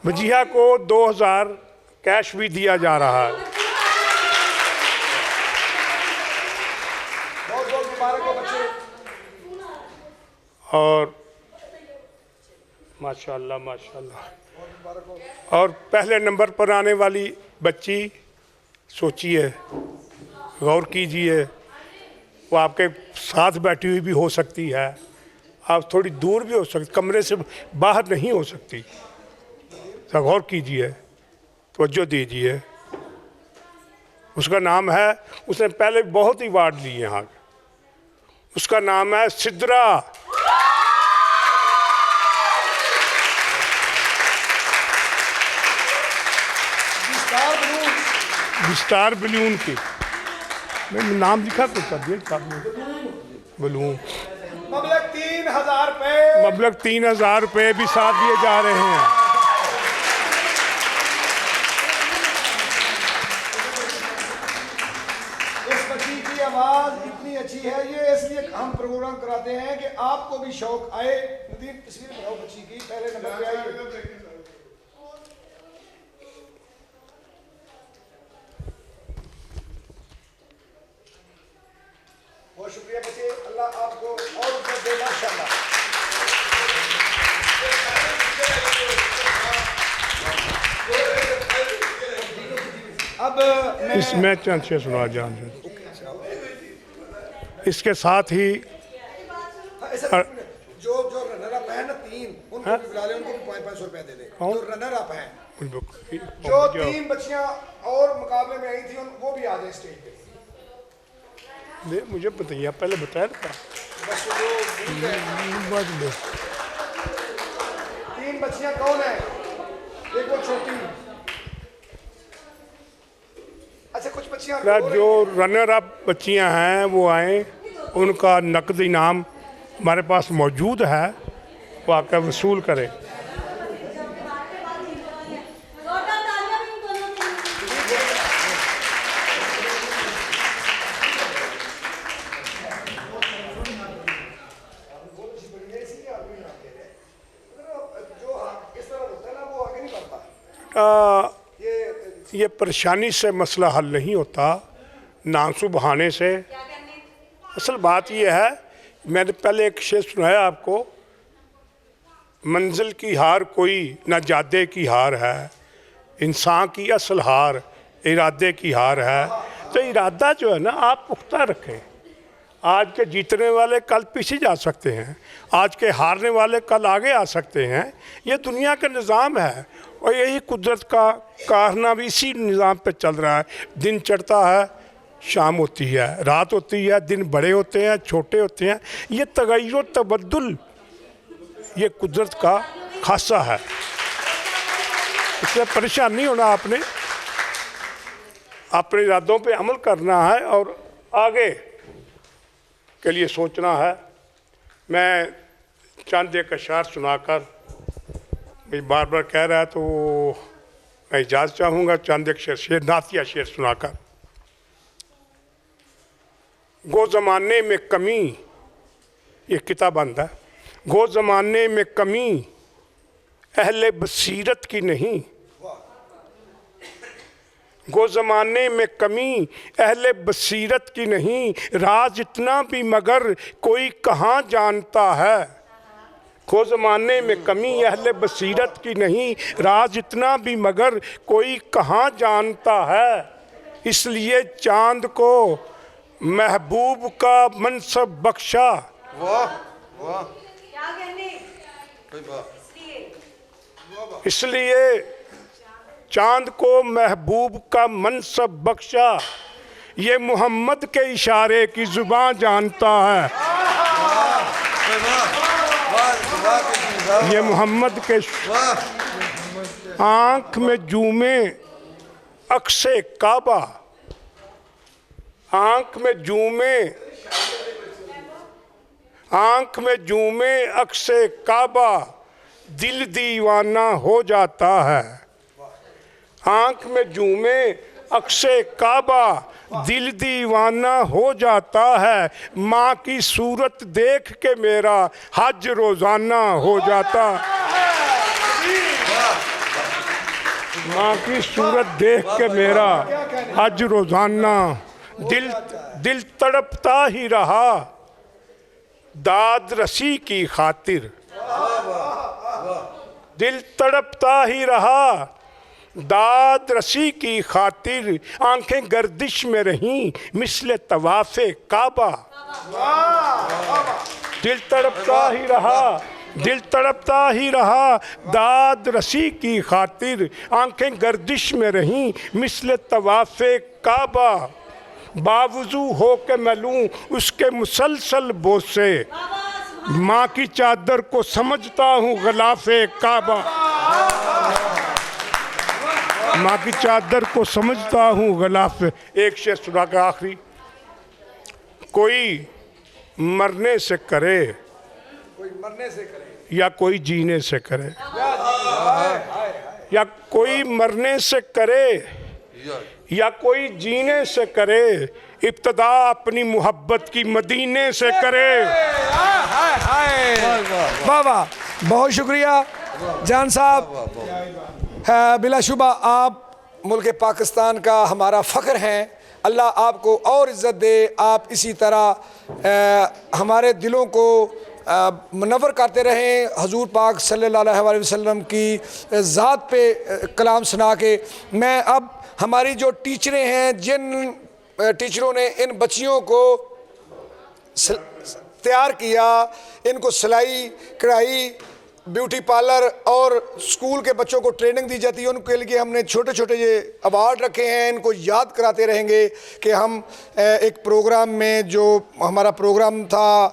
वजीहा को 2000 कैश भी दिया जा रहा है। बहुत बहुत मुबारक हो बच्चे। और माशाल्लाह माशाल्लाह। और पहले नंबर पर आने वाली बच्ची सोचिए, गौर कीजिए, वो आपके साथ बैठी हुई भी हो सकती है, आप थोड़ी दूर भी हो सकती, कमरे से बाहर नहीं हो सकती। तो गौर कीजिए, तवज्जो दीजिए। उसका नाम है, उसने पहले बहुत ही अवार्ड लिए यहाँ, उसका नाम है सिद्रा। स्टार बलून की मैंने नाम लिखा कुछ कर दिया। बलून मबलग 3000 रुपए। मबलग 3000 रुपए भी साथ दिए जा रहे हैं। इस बच्ची की आवाज इतनी अच्छी है, ये इसलिए हम प्रोग्राम कराते हैं कि आपको भी शौक आए। नदीम तस्वीर बनाओ बच्ची की, पहले नंबर पे आई। बहुत शुक्रिया बच्चे, अल्लाह आपको और ऊपर दे माशाअल्लाह। अब इसमें चंद से सुना जान। इसके साथ ही जो रनर अप है ना 3, उनको भी बुला ले, उनको भी 500 रुपया दे दे। जो रनर अप हैं, जो 3 बच्चियां और मुकाबले में आई थी, वो भी आ जाए स्टेज पे। मुझे बताइए, पहले बताया था। 3 बच्चियां कौन है? एक वो छोटी, अच्छा कुछ बच्चियां जो रनर अप बच्चियां हैं वो आए, उनका नकद इनाम हमारे पास मौजूद है, वो आकर वसूल करें। ये परेशानी से मसला हल नहीं होता नासू बहाने से। असल बात यह है, मैंने पहले एक शेर सुनाया आपको, मंजिल की हार कोई ना जादे की हार है, इंसान की असल हार इरादे की हार है। तो इरादा जो है ना आप पुख्ता रखें। आज के जीतने वाले कल पीछे जा सकते हैं, आज के हारने वाले कल आगे आ सकते हैं। ये दुनिया का निज़ाम है और यही कुदरत का कारनामा भी इसी निज़ाम पे चल रहा है। दिन चढ़ता है, शाम होती है, रात होती है, दिन बड़े होते हैं, छोटे होते हैं। ये तगय्युर तबद्दुल ये कुदरत का खासा है, इसलिए परेशान नहीं होना आपने, अपने इरादों पे अमल करना है और आगे के लिए सोचना है। मैं चंद एक अशार सुनाकर, मैं बार बार कह रहा है तो मैं इजाज़त चाहूँगा चंद एक शेर नातिया शेर सुनाकर। गो ज़माने में कमी, ये किताब बंद है। गो ज़माने में कमी अहले बसीरत की नहीं, गो ज़माने में कमी अहले बसीरत की नहीं, राज इतना भी मगर कोई कहाँ जानता है। गो ज़माने में कमी अहले बसीरत की नहीं, राज इतना भी मगर कोई कहाँ जानता है। इसलिए चांद को महबूब का मनसब बख्शा, वाह वाह, क्या कहने, इसलिए चांद को महबूब का मनसब बख्शा, ये मोहम्मद के इशारे की जुबान जानता है। ये मोहम्मद के आँख में जूमे अक्से काबा, आँख में जूमे, आँख में जूमे अक्से काबा, दिल दीवाना हो जाता है। आँख में जूमे अक्से काबा, दिल दीवाना हो जाता है। माँ की सूरत देख के मेरा हज रोज़ाना हो जाता, माँ की सूरत देख के मेरा हज रोज़ाना। दिल तड़पता ही रहा दाद रसी की खातिर, दिल तड़पता ही रहा दाद रसी की खातिर, आंखें गर्दिश में रहीं मिसले तवाफ़े काबा। दिल तड़पता ही रहा, दिल तड़पता ही रहा दाद रसी की खातिर, आंखें गर्दिश में रहीं मिसले तवाफ़े काबा। बावजू हो के मैं लूँ उसके मुसलसल बोसे, माँ की चादर को समझता हूँ गलाफे काबा। माँ की चादर को समझता हूँ गलाफे। एक शेर सुना का आखिरी, कोई मरने से करे, कोई मरने से करे या कोई जीने से करे, या कोई मरने से करे या कोई जीने से करे, इब्तदा अपनी मोहब्बत की मदीने से करे। वाह वाह, बहुत शुक्रिया जान साहब। बिलाशुबा आप मुल्क पाकिस्तान का हमारा फ़ख्र हैं। अल्लाह आपको और इज़्ज़त दे, आप इसी तरह हमारे दिलों को मुनव्वर करते रहें। हजूर पाक सल्लल्लाहु अलैहि वसल्लम की ज़ात पे कलाम सुना के। मैं अब हमारी जो टीचरें हैं, जिन टीचरों ने इन बच्चियों को तैयार किया, इनको सिलाई कढ़ाई ब्यूटी पार्लर और स्कूल के बच्चों को ट्रेनिंग दी जाती है, उनके लिए हमने छोटे छोटे ये अवार्ड रखे हैं। इनको याद कराते रहेंगे कि हम एक प्रोग्राम में, जो हमारा प्रोग्राम था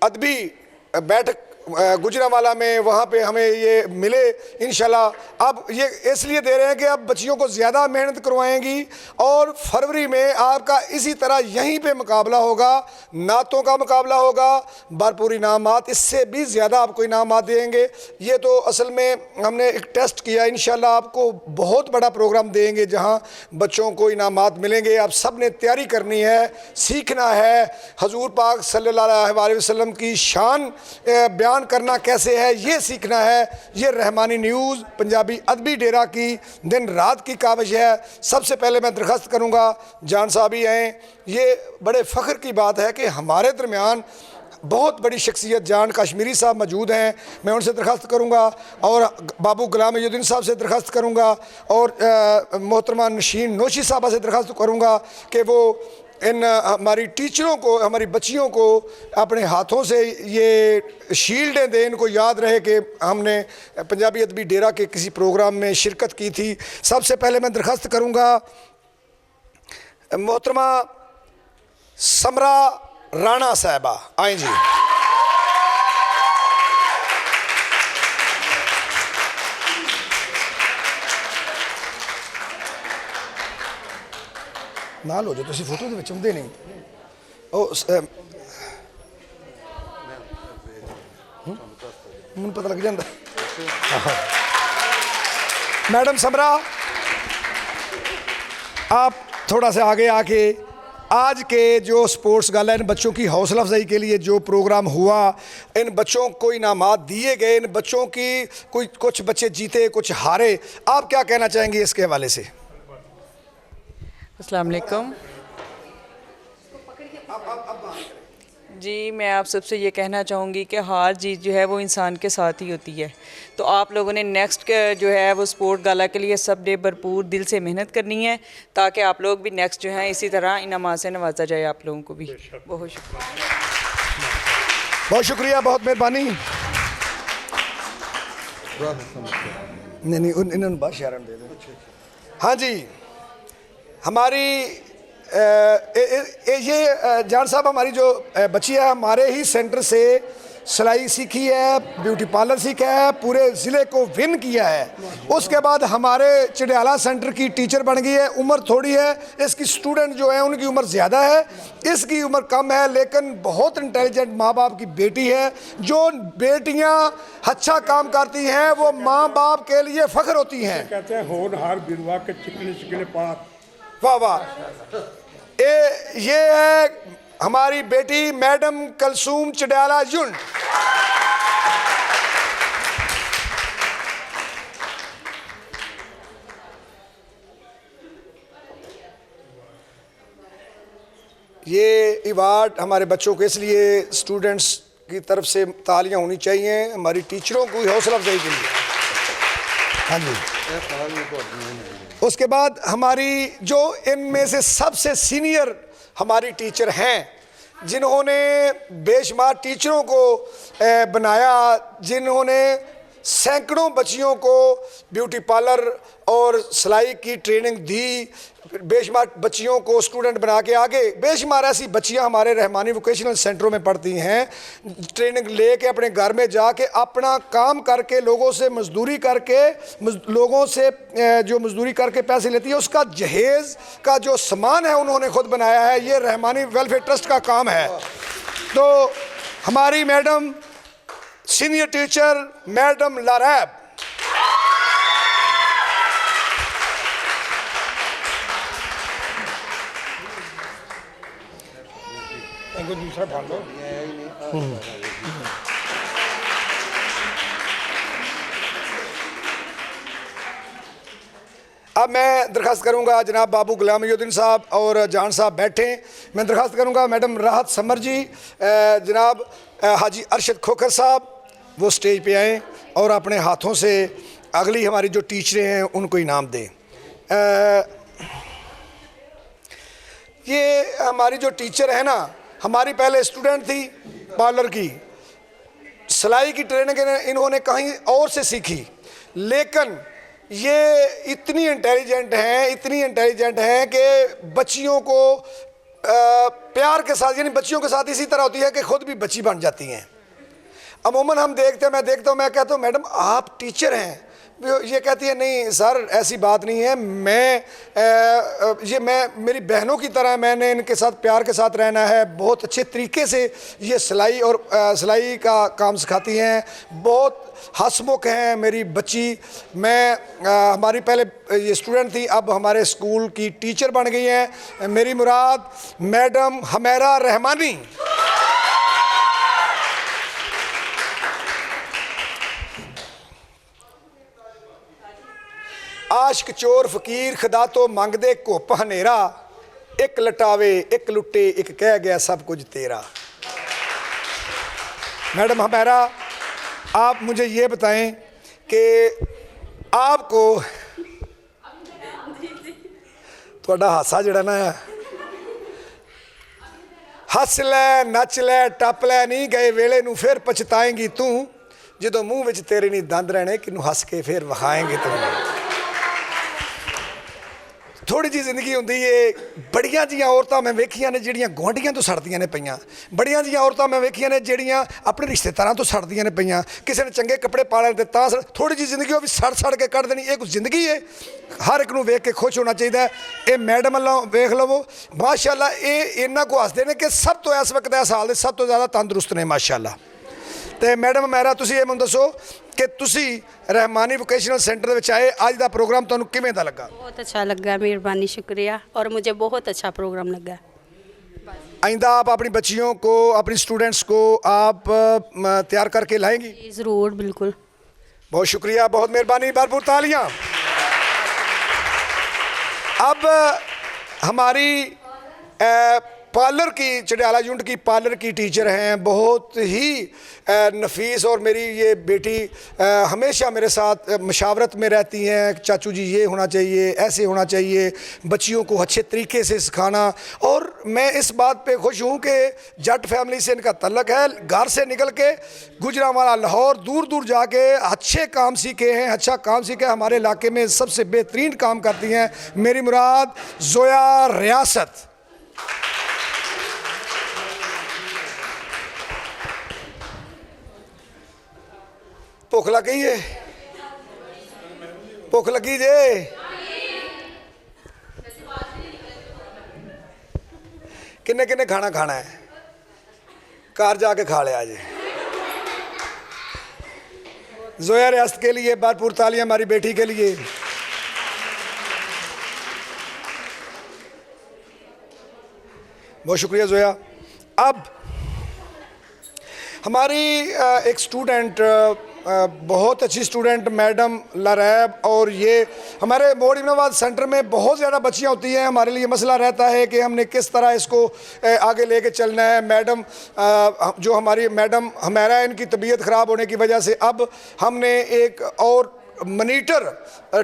अदबी बैठक गुजरांवाला में, वहाँ पे हमें ये मिले इंशाल्लाह। अब ये इसलिए दे रहे हैं कि अब बच्चियों को ज़्यादा मेहनत करवाएंगी और फरवरी में आपका इसी तरह यहीं पे मुकाबला होगा, नातों का मुकाबला होगा, भरपूर इनामात, इससे भी ज़्यादा आपको इनामात देंगे। ये तो असल में हमने एक टेस्ट किया, इंशाल्लाह आपको बहुत बड़ा प्रोग्राम देंगे जहाँ बच्चों को इनामात मिलेंगे। आप सब ने तैयारी करनी है, सीखना है, हजूर पाक सल्लल्लाहु अलैहि वसल्लम की शान बयान करना कैसे है ये सीखना है। ये रहमानी न्यूज़ पंजाबी अदबी डेरा की दिन रात की काविश है। सबसे पहले मैं दरख्वास्त करूँगा, जान साहब ही हैं, ये बड़े फ़ख्र की बात है कि हमारे दरमियान बहुत बड़ी शख्सियत जान कश्मीरी साहब मौजूद हैं। मैं उनसे दरख्वास्त करूँगा और बाबू गुलाम युद्दीन साहब से दरख्वास्त करूँगा और मोहतरमा नशीन नोशी साहबा से दरख्वास्त करूँगा कि वो इन हमारी टीचरों को, हमारी बच्चियों को अपने हाथों से ये शील्डें दें। इनको याद रहे कि हमने पंजाबी अदबी डेरा के किसी प्रोग्राम में शिरकत की थी। सबसे पहले मैं दरख्वास्त करूँगा मोहतरमा समरा राणा साहबा, आएँ जी। नाल हो जाओ, तुसी फोटो दे विच आउंदे नहीं। मैनूं पता लग जांदा। मैडम समरा, आप थोड़ा सा आगे आके आज के जो स्पोर्ट्स गाला इन बच्चों की हौसला अफजाई के लिए जो प्रोग्राम हुआ, इन बच्चों को इनामात दिए गए, इन बच्चों की कुछ बच्चे जीते कुछ हारे, आप क्या कहना चाहेंगे इसके हवाले से? अस्सलाम वालेकुम जी। मैं आप सबसे ये कहना चाहूँगी कि हार जीत जो है वो इंसान के साथ ही होती है। तो आप लोगों ने नेक्स्ट जो है वो स्पोर्ट गाला के लिए सब डे भरपूर दिल से मेहनत करनी है ताकि आप लोग भी नेक्स्ट जो है इसी तरह इनामात से नवाजा जाए आप लोगों को भी। बहुत शुक्रिया, बहुत शुक्रिया, बहुत मेहरबानी। नहीं इन्होंने बात शरण दे दो। हाँ जी, हमारी ये जान साहब हमारी जो बच्ची है हमारे ही सेंटर से सिलाई सीखी है, ब्यूटी पार्लर सीखा है, पूरे ज़िले को विन किया है। उसके बाद हमारे चिड़ियाला सेंटर की टीचर बन गई है। उम्र थोड़ी है, इसकी स्टूडेंट जो है उनकी उम्र ज़्यादा है, इसकी उम्र कम है, लेकिन बहुत इंटेलिजेंट माँ बाप की बेटी है। जो बेटियाँ अच्छा काम करती हैं वो माँ बाप के लिए फ़ख्र होती हैं। कहते हैं होनहार बिरवा के चिकने चिकने पात। वाह वाह। ये है हमारी बेटी मैडम कलसूम चिड़ियाला यूनिट। ये अवार्ड हमारे बच्चों को इसलिए स्टूडेंट्स की तरफ से तालियां होनी चाहिए हमारी टीचरों को हौसला अफजाई के लिए। हाँ जी। उसके बाद हमारी जो इनमें से सबसे सीनियर हमारी टीचर हैं जिन्होंने बेशुमार टीचरों को बनाया, जिन्होंने सैकड़ों बच्चियों को ब्यूटी पार्लर और सिलाई की ट्रेनिंग दी, बेशुमार बच्चियों को स्टूडेंट बना के आगे बेशुमार ऐसी बच्चियां हमारे रहमानी वोकेशनल सेंटरों में पढ़ती हैं। ट्रेनिंग लेके अपने घर में जाके अपना काम करके लोगों से मजदूरी करके लोगों से जो मजदूरी करके पैसे लेती है उसका जहेज़ का जो सामान है उन्होंने खुद बनाया है। ये रहमानी वेलफेयर ट्रस्ट का काम है। तो हमारी madam senior teacher madam Laraib, इनको दूसरा ढाल लो। अब मैं दरख्वास्त करूंगा जनाब बाबू गुलाम युद्दीन साहब और जान साहब बैठे। मैं दरख्वास्त करूंगा मैडम राहत समर जी, जनाब हाजी अरशद खोखर साहब वो स्टेज पे आएँ और अपने हाथों से अगली हमारी जो टीचरें हैं उनको इनाम दें। ये हमारी जो टीचर है ना, हमारी पहले स्टूडेंट थी पार्लर की, सिलाई की ट्रेनिंग इन्होंने कहीं और से सीखी, लेकिन ये इतनी इंटेलिजेंट हैं कि बच्चियों को प्यार के साथ, यानी बच्चियों के साथ इसी तरह होती है कि खुद भी बच्ची बन जाती हैं। अमूमन हम देखते हैं, मैं देखता हूँ, मैं कहता हूँ मैडम आप टीचर हैं, ये कहती है नहीं सर ऐसी बात नहीं है, मैं मेरी बहनों की तरह, मैंने इनके साथ प्यार के साथ रहना है। बहुत अच्छे तरीके से ये सिलाई और सिलाई का काम सिखाती हैं, बहुत हंसमुख हैं मेरी बच्ची। हमारी पहले ये स्टूडेंट थी, अब हमारे स्कूल की टीचर बन गई हैं मेरी मुराद मैडम हमेरा रहमानी। आशिक चोर फकीर खुदा तो मंगदे घुप हनेरा, एक लटावे एक लुटे एक कह गया सब कुछ तेरा। मैडम हमेरा, आप मुझे ये बताएं कि आपको थोड़ा हासा जड़ा ना हस लै नच लै टप लै नहीं गए वेले नू फिर पछताएंगी तू, जो मूँह विच तेरे नहीं दंद रहने कि हस के फिर विखाएंगे तू। थोड़ी जी जिंदगी होंदी है। बड़ियां जियां औरतां मैं वेखियां ने जिहड़ियां गुआंढियां तो सड़दियां ने पईयां, बड़ियां जियां औरतां मैं वेखियां ने जिहड़ियां अपने रिश्तेदारां तो सड़दियां ने पईयां, किसी ने चंगे कपड़े पा लेते तां थोड़ी जी जिंदगी वो भी सड़ के कट देनी। ये कोई जिंदगी है? हर एक नूं वेख के खुश होना चाहिए। ये मैडम अल्लाह वेख लवो माशाअल्लाह, ये इन्ना को हसदे ने कि सब तो इस वक्त इस साल दे सब तो ज़्यादा तंदुरुस्त ने माशाअल्लाह। तो मैडम मेरा तुसीं ये मैनूं दसो कि तुसीं रहमानी वोकेशनल सेंटर दे विच आए, अज दा प्रोग्राम तुहानूं किवें दा लगा? बहुत अच्छा लगा, मेहरबानी शुक्रिया, और मुझे बहुत अच्छा प्रोग्राम लगा। आइंदा आप अपनी बच्चियों को, अपनी स्टूडेंट्स को आप तैयार करके लाएंगी? जी ज़रूर, बिल्कुल। बहुत शुक्रिया, बहुत मेहरबानी, भरपूर तालियां। अब हमारी पार्लर की, चढ़ियाला यूनिट की पार्लर की टीचर हैं, बहुत ही नफीस, और मेरी ये बेटी हमेशा मेरे साथ मशावरत में रहती हैं, चाचू जी ये होना चाहिए, ऐसे होना चाहिए, बच्चियों को अच्छे तरीके से सिखाना। और मैं इस बात पे खुश हूँ कि जट फैमिली से इनका तल्लक है, घर से निकल के गुजरांवाला लाहौर दूर दूर जाके अच्छे काम सीखे हैं, अच्छा काम सीखे। हमारे इलाके में सबसे बेहतरीन काम करती हैं मेरी मुराद जोया रियासत। भुख लग गई है? भुख लगी जे? किन्ने किन्ने खाना खाना है? घर जाके खा लिया जी। जोया रियासत के लिए भरपूर तालियां हमारी बेटी के लिए। बहुत शुक्रिया जोया। अब हमारी एक स्टूडेंट, बहुत अच्छी स्टूडेंट मैडम लरैब, और ये हमारे मोड़ इब्नाबाद सेंटर में बहुत ज़्यादा बच्चियाँ होती हैं। हमारे लिए मसला रहता है कि हमने किस तरह इसको आगे लेके चलना है। मैडम जो हमारी मैडम हमारा, इनकी तबीयत ख़राब होने की वजह से अब हमने एक और मनीटर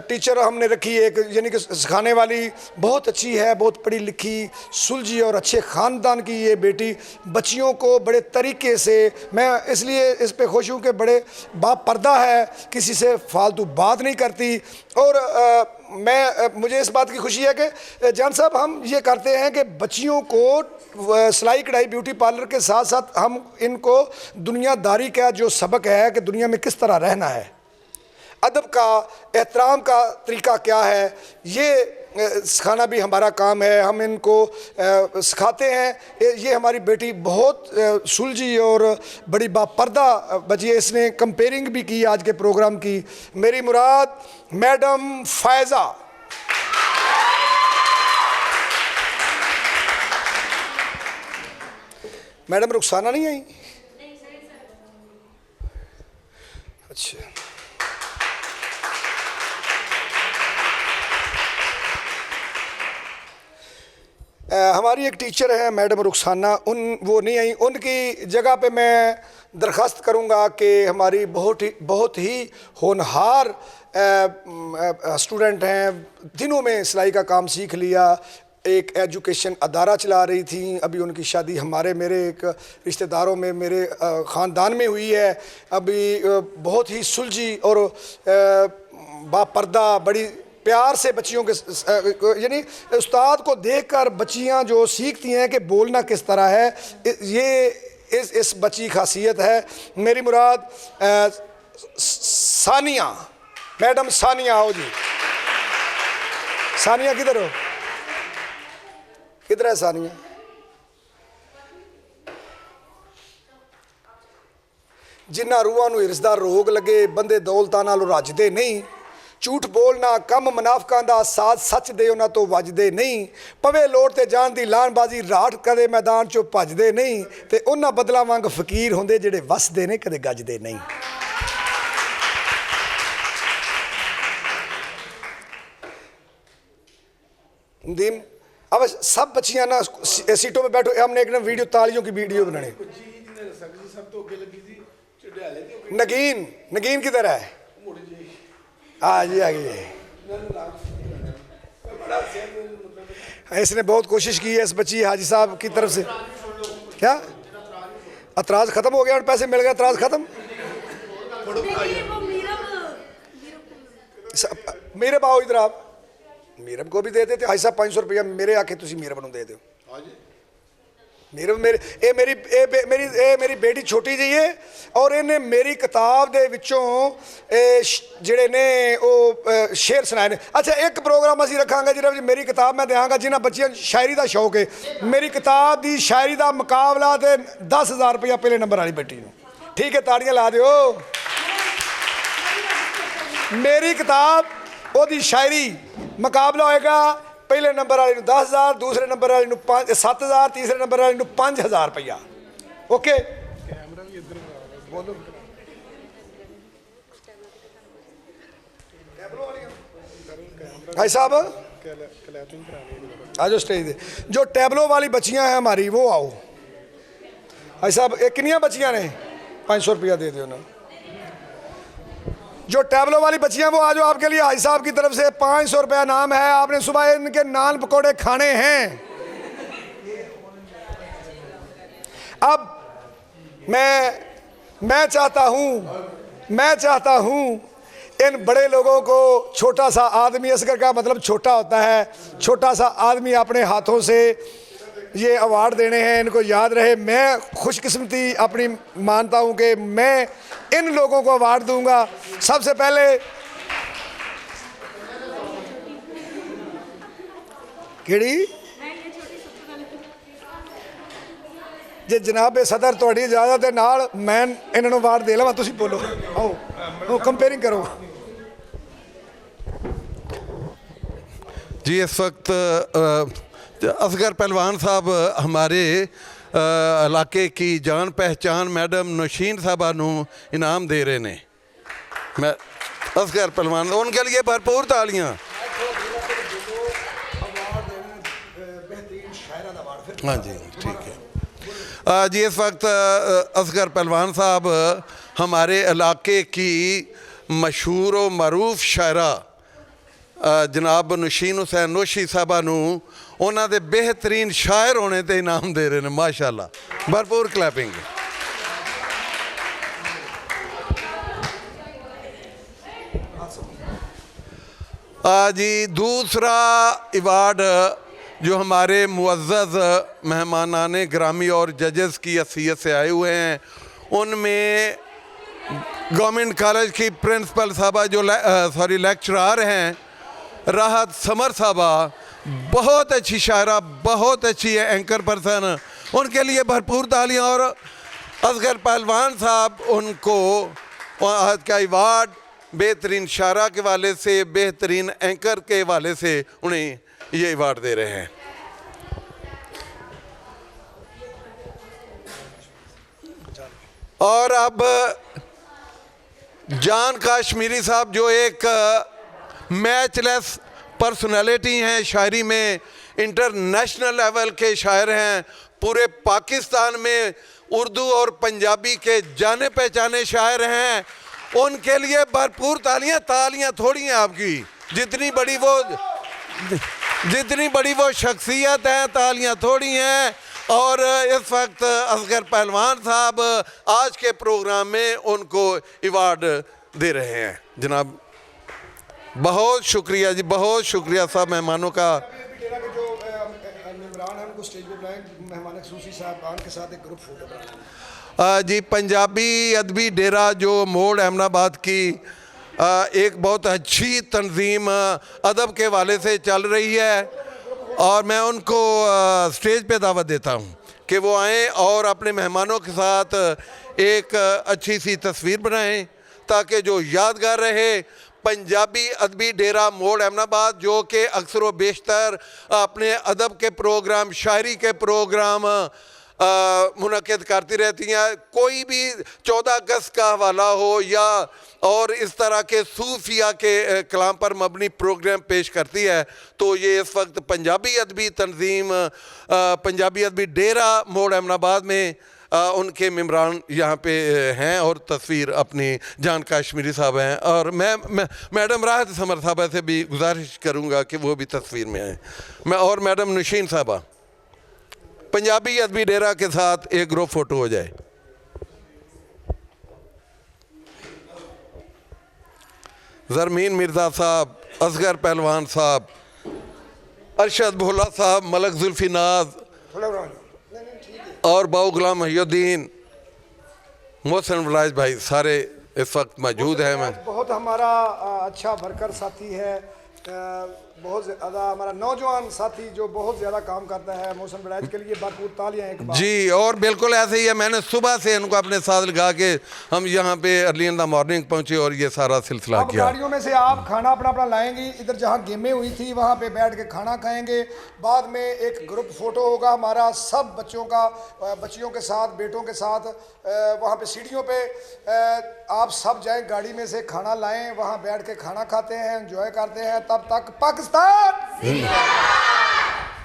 टीचर हमने रखी है, एक यानी कि सिखाने वाली, बहुत अच्छी है, बहुत पढ़ी लिखी, सुलझी और अच्छे ख़ानदान की ये बेटी बच्चियों को बड़े तरीके से, मैं इसलिए इस पे खुश हूँ कि बड़े बापर्दा है, किसी से फालतू बात नहीं करती। और मुझे इस बात की खुशी है कि जान साहब हम ये करते हैं कि बच्चियों को सिलाई कढ़ाई ब्यूटी पार्लर के साथ साथ हम इनको दुनियादारी का जो सबक है कि दुनिया में किस तरह रहना है, अदब का, एहतराम का तरीका क्या है, ये सिखाना भी हमारा काम है। हम इनको सिखाते हैं। ये हमारी बेटी बहुत सुलझी और बड़ी बापर्दा बची है। इसने कंपेयरिंग भी की आज के प्रोग्राम की। मेरी मुराद मैडम फायज़ा। मैडम रुखसाना नहीं आई? अच्छा, हमारी एक टीचर है मैडम रुखसाना, वो नहीं आई। उनकी जगह पे मैं दरख्वास्त करूंगा कि हमारी बहुत ही होनहार स्टूडेंट हैं, दिनों में सिलाई का काम सीख लिया, एक एजुकेशन अदारा चला रही थी। अभी उनकी शादी मेरे एक रिश्तेदारों में, मेरे ख़ानदान में हुई है। अभी बहुत ही सुलझी और बापर्दा, बड़ी प्यार से बच्चियों के, यानी उस्ताद को देखकर बच्चियां जो सीखती हैं कि बोलना किस तरह है, ये इस बच्ची की खासियत है। मेरी मुराद सानिया, मैडम सानिया आओ जी। सानिया किधर हो, किधर है सानिया? जिन्ना रूहां नूं हिरस दा रोग लगे, बंदे दौलतां नालों रजदे नहीं, झूठ बोलना कम मुनाफकां दा साथ सच दे उन्हां तो वजदे नहीं, पवे लोड़ ते जान दी लानबाजी राठ कदे मैदान चों भजदे नहीं, ते उन्हां बदलां वांग फकीर हुंदे जिहड़े वसदे ने कदे गजदे नहीं। दीम अब सब बच्चियां ना सीटों पे बैठो, हमने एक ना वीडियो, तालियों की वीडियो बनानी। नगीन, नगीन किधर है? हाँ जी आ गई। इसने बहुत कोशिश की है इस बच्ची हाजी साहब की तरफ से। क्या अतराज खत्म हो गया और पैसे मिल गए, अतराज खत्म? मेरे पाओ इधर आप, मीरब को भी दे देते हाजी साहब 500 रुपया मेरे आके तुम मीरब को दे दो। मेरे मेरी बेटी छोटी जी है और इन्हें मेरी किताब दे विचों जिहड़े ने वो शेर सुनाए ने। अच्छा एक प्रोग्राम असीं रखांगे जिहदे मेरी किताब मैं देंगा जिन्हां बच्चियां शायरी का शौक है, मेरी किताब की शायरी का मुकाबला तो 10,000 रुपया पहले नंबर वाली बेटी नूं। ठीक है, ताड़ियां ला दिओ। मेरी किताब ओदी शायरी मुकाबला होएगा, पहले नंबर वाले 10,000, दूसरे नंबर वाले 7,000, तीसरे नंबर वाले 5,000 रुपया। ओके भाई साहब आ जाओ स्टेज पे। जो टैबलो वाली बच्चियां हैं हमारी वो आओ। भाई साहब ये कितनियां बच्चियां ने? 500 रुपया दे दो ना। जो टैबलो वाली बच्चियां वो आ जाओ, आपके लिए हाजी साहब की तरफ से 500 रुपया नाम है। आपने सुबह इनके नान पकौड़े खाने हैं। अब मैं चाहता हूं इन बड़े लोगों को, छोटा सा आदमी, असगर का मतलब छोटा होता है, छोटा सा आदमी अपने हाथों से ये अवार्ड देने हैं, इनको याद रहे। मैं खुशकिस्मती अपनी मानता हूं कि मैं इन लोगों को अवार्ड दूंगा। सबसे पहले केड़ी जे जनाब सदर तुहाडी इजाजत दे नाल मैं इन्होंने अवार्ड दे लवां, तुसीं बोलो, आओ कंपेयरिंग करो जी। इस वक्त असगर पहलवान साहब हमारे इलाके की जान पहचान मैडम नौशीन साहबा नू इनाम दे रहे ने। मैं असगर पहलवान, उनके लिए भरपूर तालियां। हाँ जी ठीक है जी। इस वक्त असगर पहलवान साहब हमारे इलाके की मशहूर व मरूफ शायरा जनाब नौशीन हुसैन नौशी साहबा नू उन्होंने दे बेहतरीन शायर होने ते इनाम दे रहे हैं। माशाल्लाह, भरपूर क्लैपिंग। जी दूसरा अवार्ड जो हमारे मुअज़्ज़ज़ मेहमानाने ग्रामी और जजेस की हैसियत से आए हुए हैं, उनमें गवर्नमेंट कॉलेज की प्रिंसिपल साहबा जो लेक्चरार हैं राहत समर साहबा, बहुत अच्छी शायरा, बहुत अच्छी है एंकर पर्सन, उनके लिए भरपूर तालियां। और असगर पहलवान साहब उनको आज का अवार्ड बेहतरीन शायरा के वाले से, बेहतरीन एंकर के वाले से उन्हें ये अवार्ड दे रहे हैं। और अब जान काश्मीरी साहब जो एक मैचलेस पर्सनालिटी हैं, शायरी में इंटरनेशनल लेवल के शायर हैं, पूरे पाकिस्तान में उर्दू और पंजाबी के जाने पहचाने शायर हैं, उनके लिए भरपूर तालियां। तालियां थोड़ी हैं आपकी, जितनी बड़ी वो शख्सियत है, तालियां थोड़ी हैं। और इस वक्त असगर पहलवान साहब आज के प्रोग्राम में उनको अवार्ड दे रहे हैं। जनाब बहुत शुक्रिया जी, बहुत शुक्रिया सब मेहमानों का। जो मेम्बरान हैं को स्टेज पे बुलाएं, मेहमान खसूसी साहबान के साथ एक ग्रुप फोटो बनाएं। जी, पंजाबी अदबी डेरा जो मोड़ अहमदाबाद की एक बहुत अच्छी तंजीम अदब के वाले से चल रही है, और मैं उनको स्टेज पे दावत देता हूँ कि वो आएँ और अपने मेहमानों के साथ एक अच्छी सी तस्वीर बनाएं ताकि जो यादगार रहे। पंजाबी अदबी डेरा मोड़ अहमदाबाद जो कि अक्सर व बेशतर अपने अदब के प्रोग्राम, शायरी के प्रोग्राम मुनक़िद करती रहती हैं। कोई भी 14 अगस्त का हवाला हो या और इस तरह के सूफिया के कलाम पर मबनी प्रोग्राम पेश करती है, तो ये इस वक्त पंजाबी अदबी तंजीम पंजाबी अदबी डेरा मोड़ अहमदाबाद में उनके मेम्बरान यहाँ पे हैं और तस्वीर अपनी जान काश्मीरी साहब हैं, और मैं मैडम राहत समर साहबा से भी गुजारिश करूँगा कि वो भी तस्वीर में आएँ। मैं और मैडम नशीन साहबा, पंजाबी अदबी डेरा के साथ एक ग्रुप फ़ोटो हो जाए। ज़रमीन मिर्ज़ा साहब, असगर पहलवान साहब, अरशद भोला साहब, मलक जुल्फ़ी नाज और बाऊ गुलाम महिउद्दीन, मोहसिन वलायत भाई सारे इस वक्त मौजूद हैं। मैं बहुत हमारा अच्छा वर्कर साथी है, बहुत ज़्यादा हमारा नौजवान साथी जो बहुत ज़्यादा काम करता है। मोहसिन वलायत के लिए भरपूर तालियां एक बार। जी, और बिल्कुल ऐसे ही है। मैंने सुबह से इनको अपने साथ लगा के हम यहाँ पे अर्ली इन द मॉर्निंग पहुँचे और ये सारा सिलसिला अब किया। गाड़ियों में से आप खाना अपना लाएंगे, इधर जहाँ गेमें हुई थी वहाँ पे बैठ के खाना खाएंगे। बाद में एक ग्रुप फोटो होगा हमारा सब बच्चों का, बच्चियों के साथ, बेटों के साथ। वहाँ पे सीढ़ियों पे आप सब जाएं, गाड़ी में से खाना लाएं, वहाँ बैठ के खाना खाते हैं, एंजॉय करते हैं। तब तक पाकिस्तान।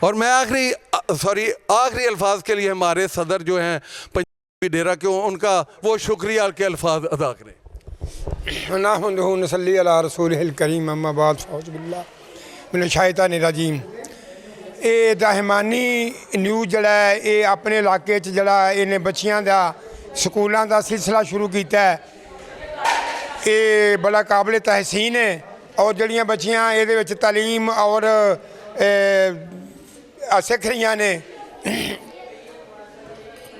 और मैं आखिरी अल्फाज के लिए हमारे सदर जो हैं पंजाबी डेरा के, उनका वो शुक्रिया के अल्फाज अदा करें। नहमदुहु नसल्ली अला रसूलिहिल करीम, अम्मा बाद, फौज बिल्लाह मिनश शैतानिर रजीम। ये रहमानी न्यूज़ जड़ा है, ये अपने इलाके च जड़ा इन्हें बच्चियां दा स्कूलों का सिलसिला शुरू किया है। ये बड़ा काबिल तहसीन है, और जड़ियाँ बच्चियां ये तालीम और सिख रही ने,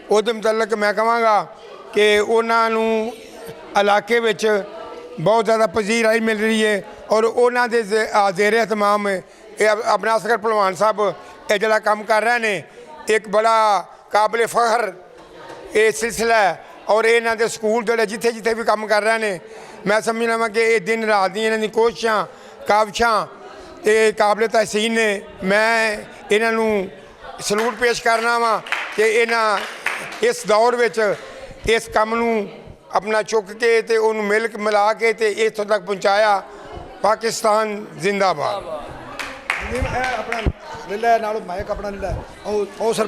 उहदे मुतलक मैं कहांगा कि उन्होंने इलाके विच बहुत ज़्यादा पजीराई मिल रही है, और उन्होंने जेर एहतमाम अपना असगर पहलवान साहब ये जड़ा काम कर रहे हैं, एक बड़ा काबिल फ़ख्र ये सिलसिला है। और इन्हों के स्कूल जोड़े जिथे जिथे भी काम कर रहे हैं, मैं समझ लवां कि ये दिन रात दी इन्हां दी कोशिशां काविशां ये काबिल तहसीन ने। मैं इन्हों सलूट पेश करना वा कि इन्हां इस दौर विच इस काम नूं अपना चुक के ते उन्होंने मिला के ते इत्थों तक पहुँचाया। पाकिस्तान जिंदाबाद। अपना ले लै, नालों माइक अपना ले लै। आओ सर।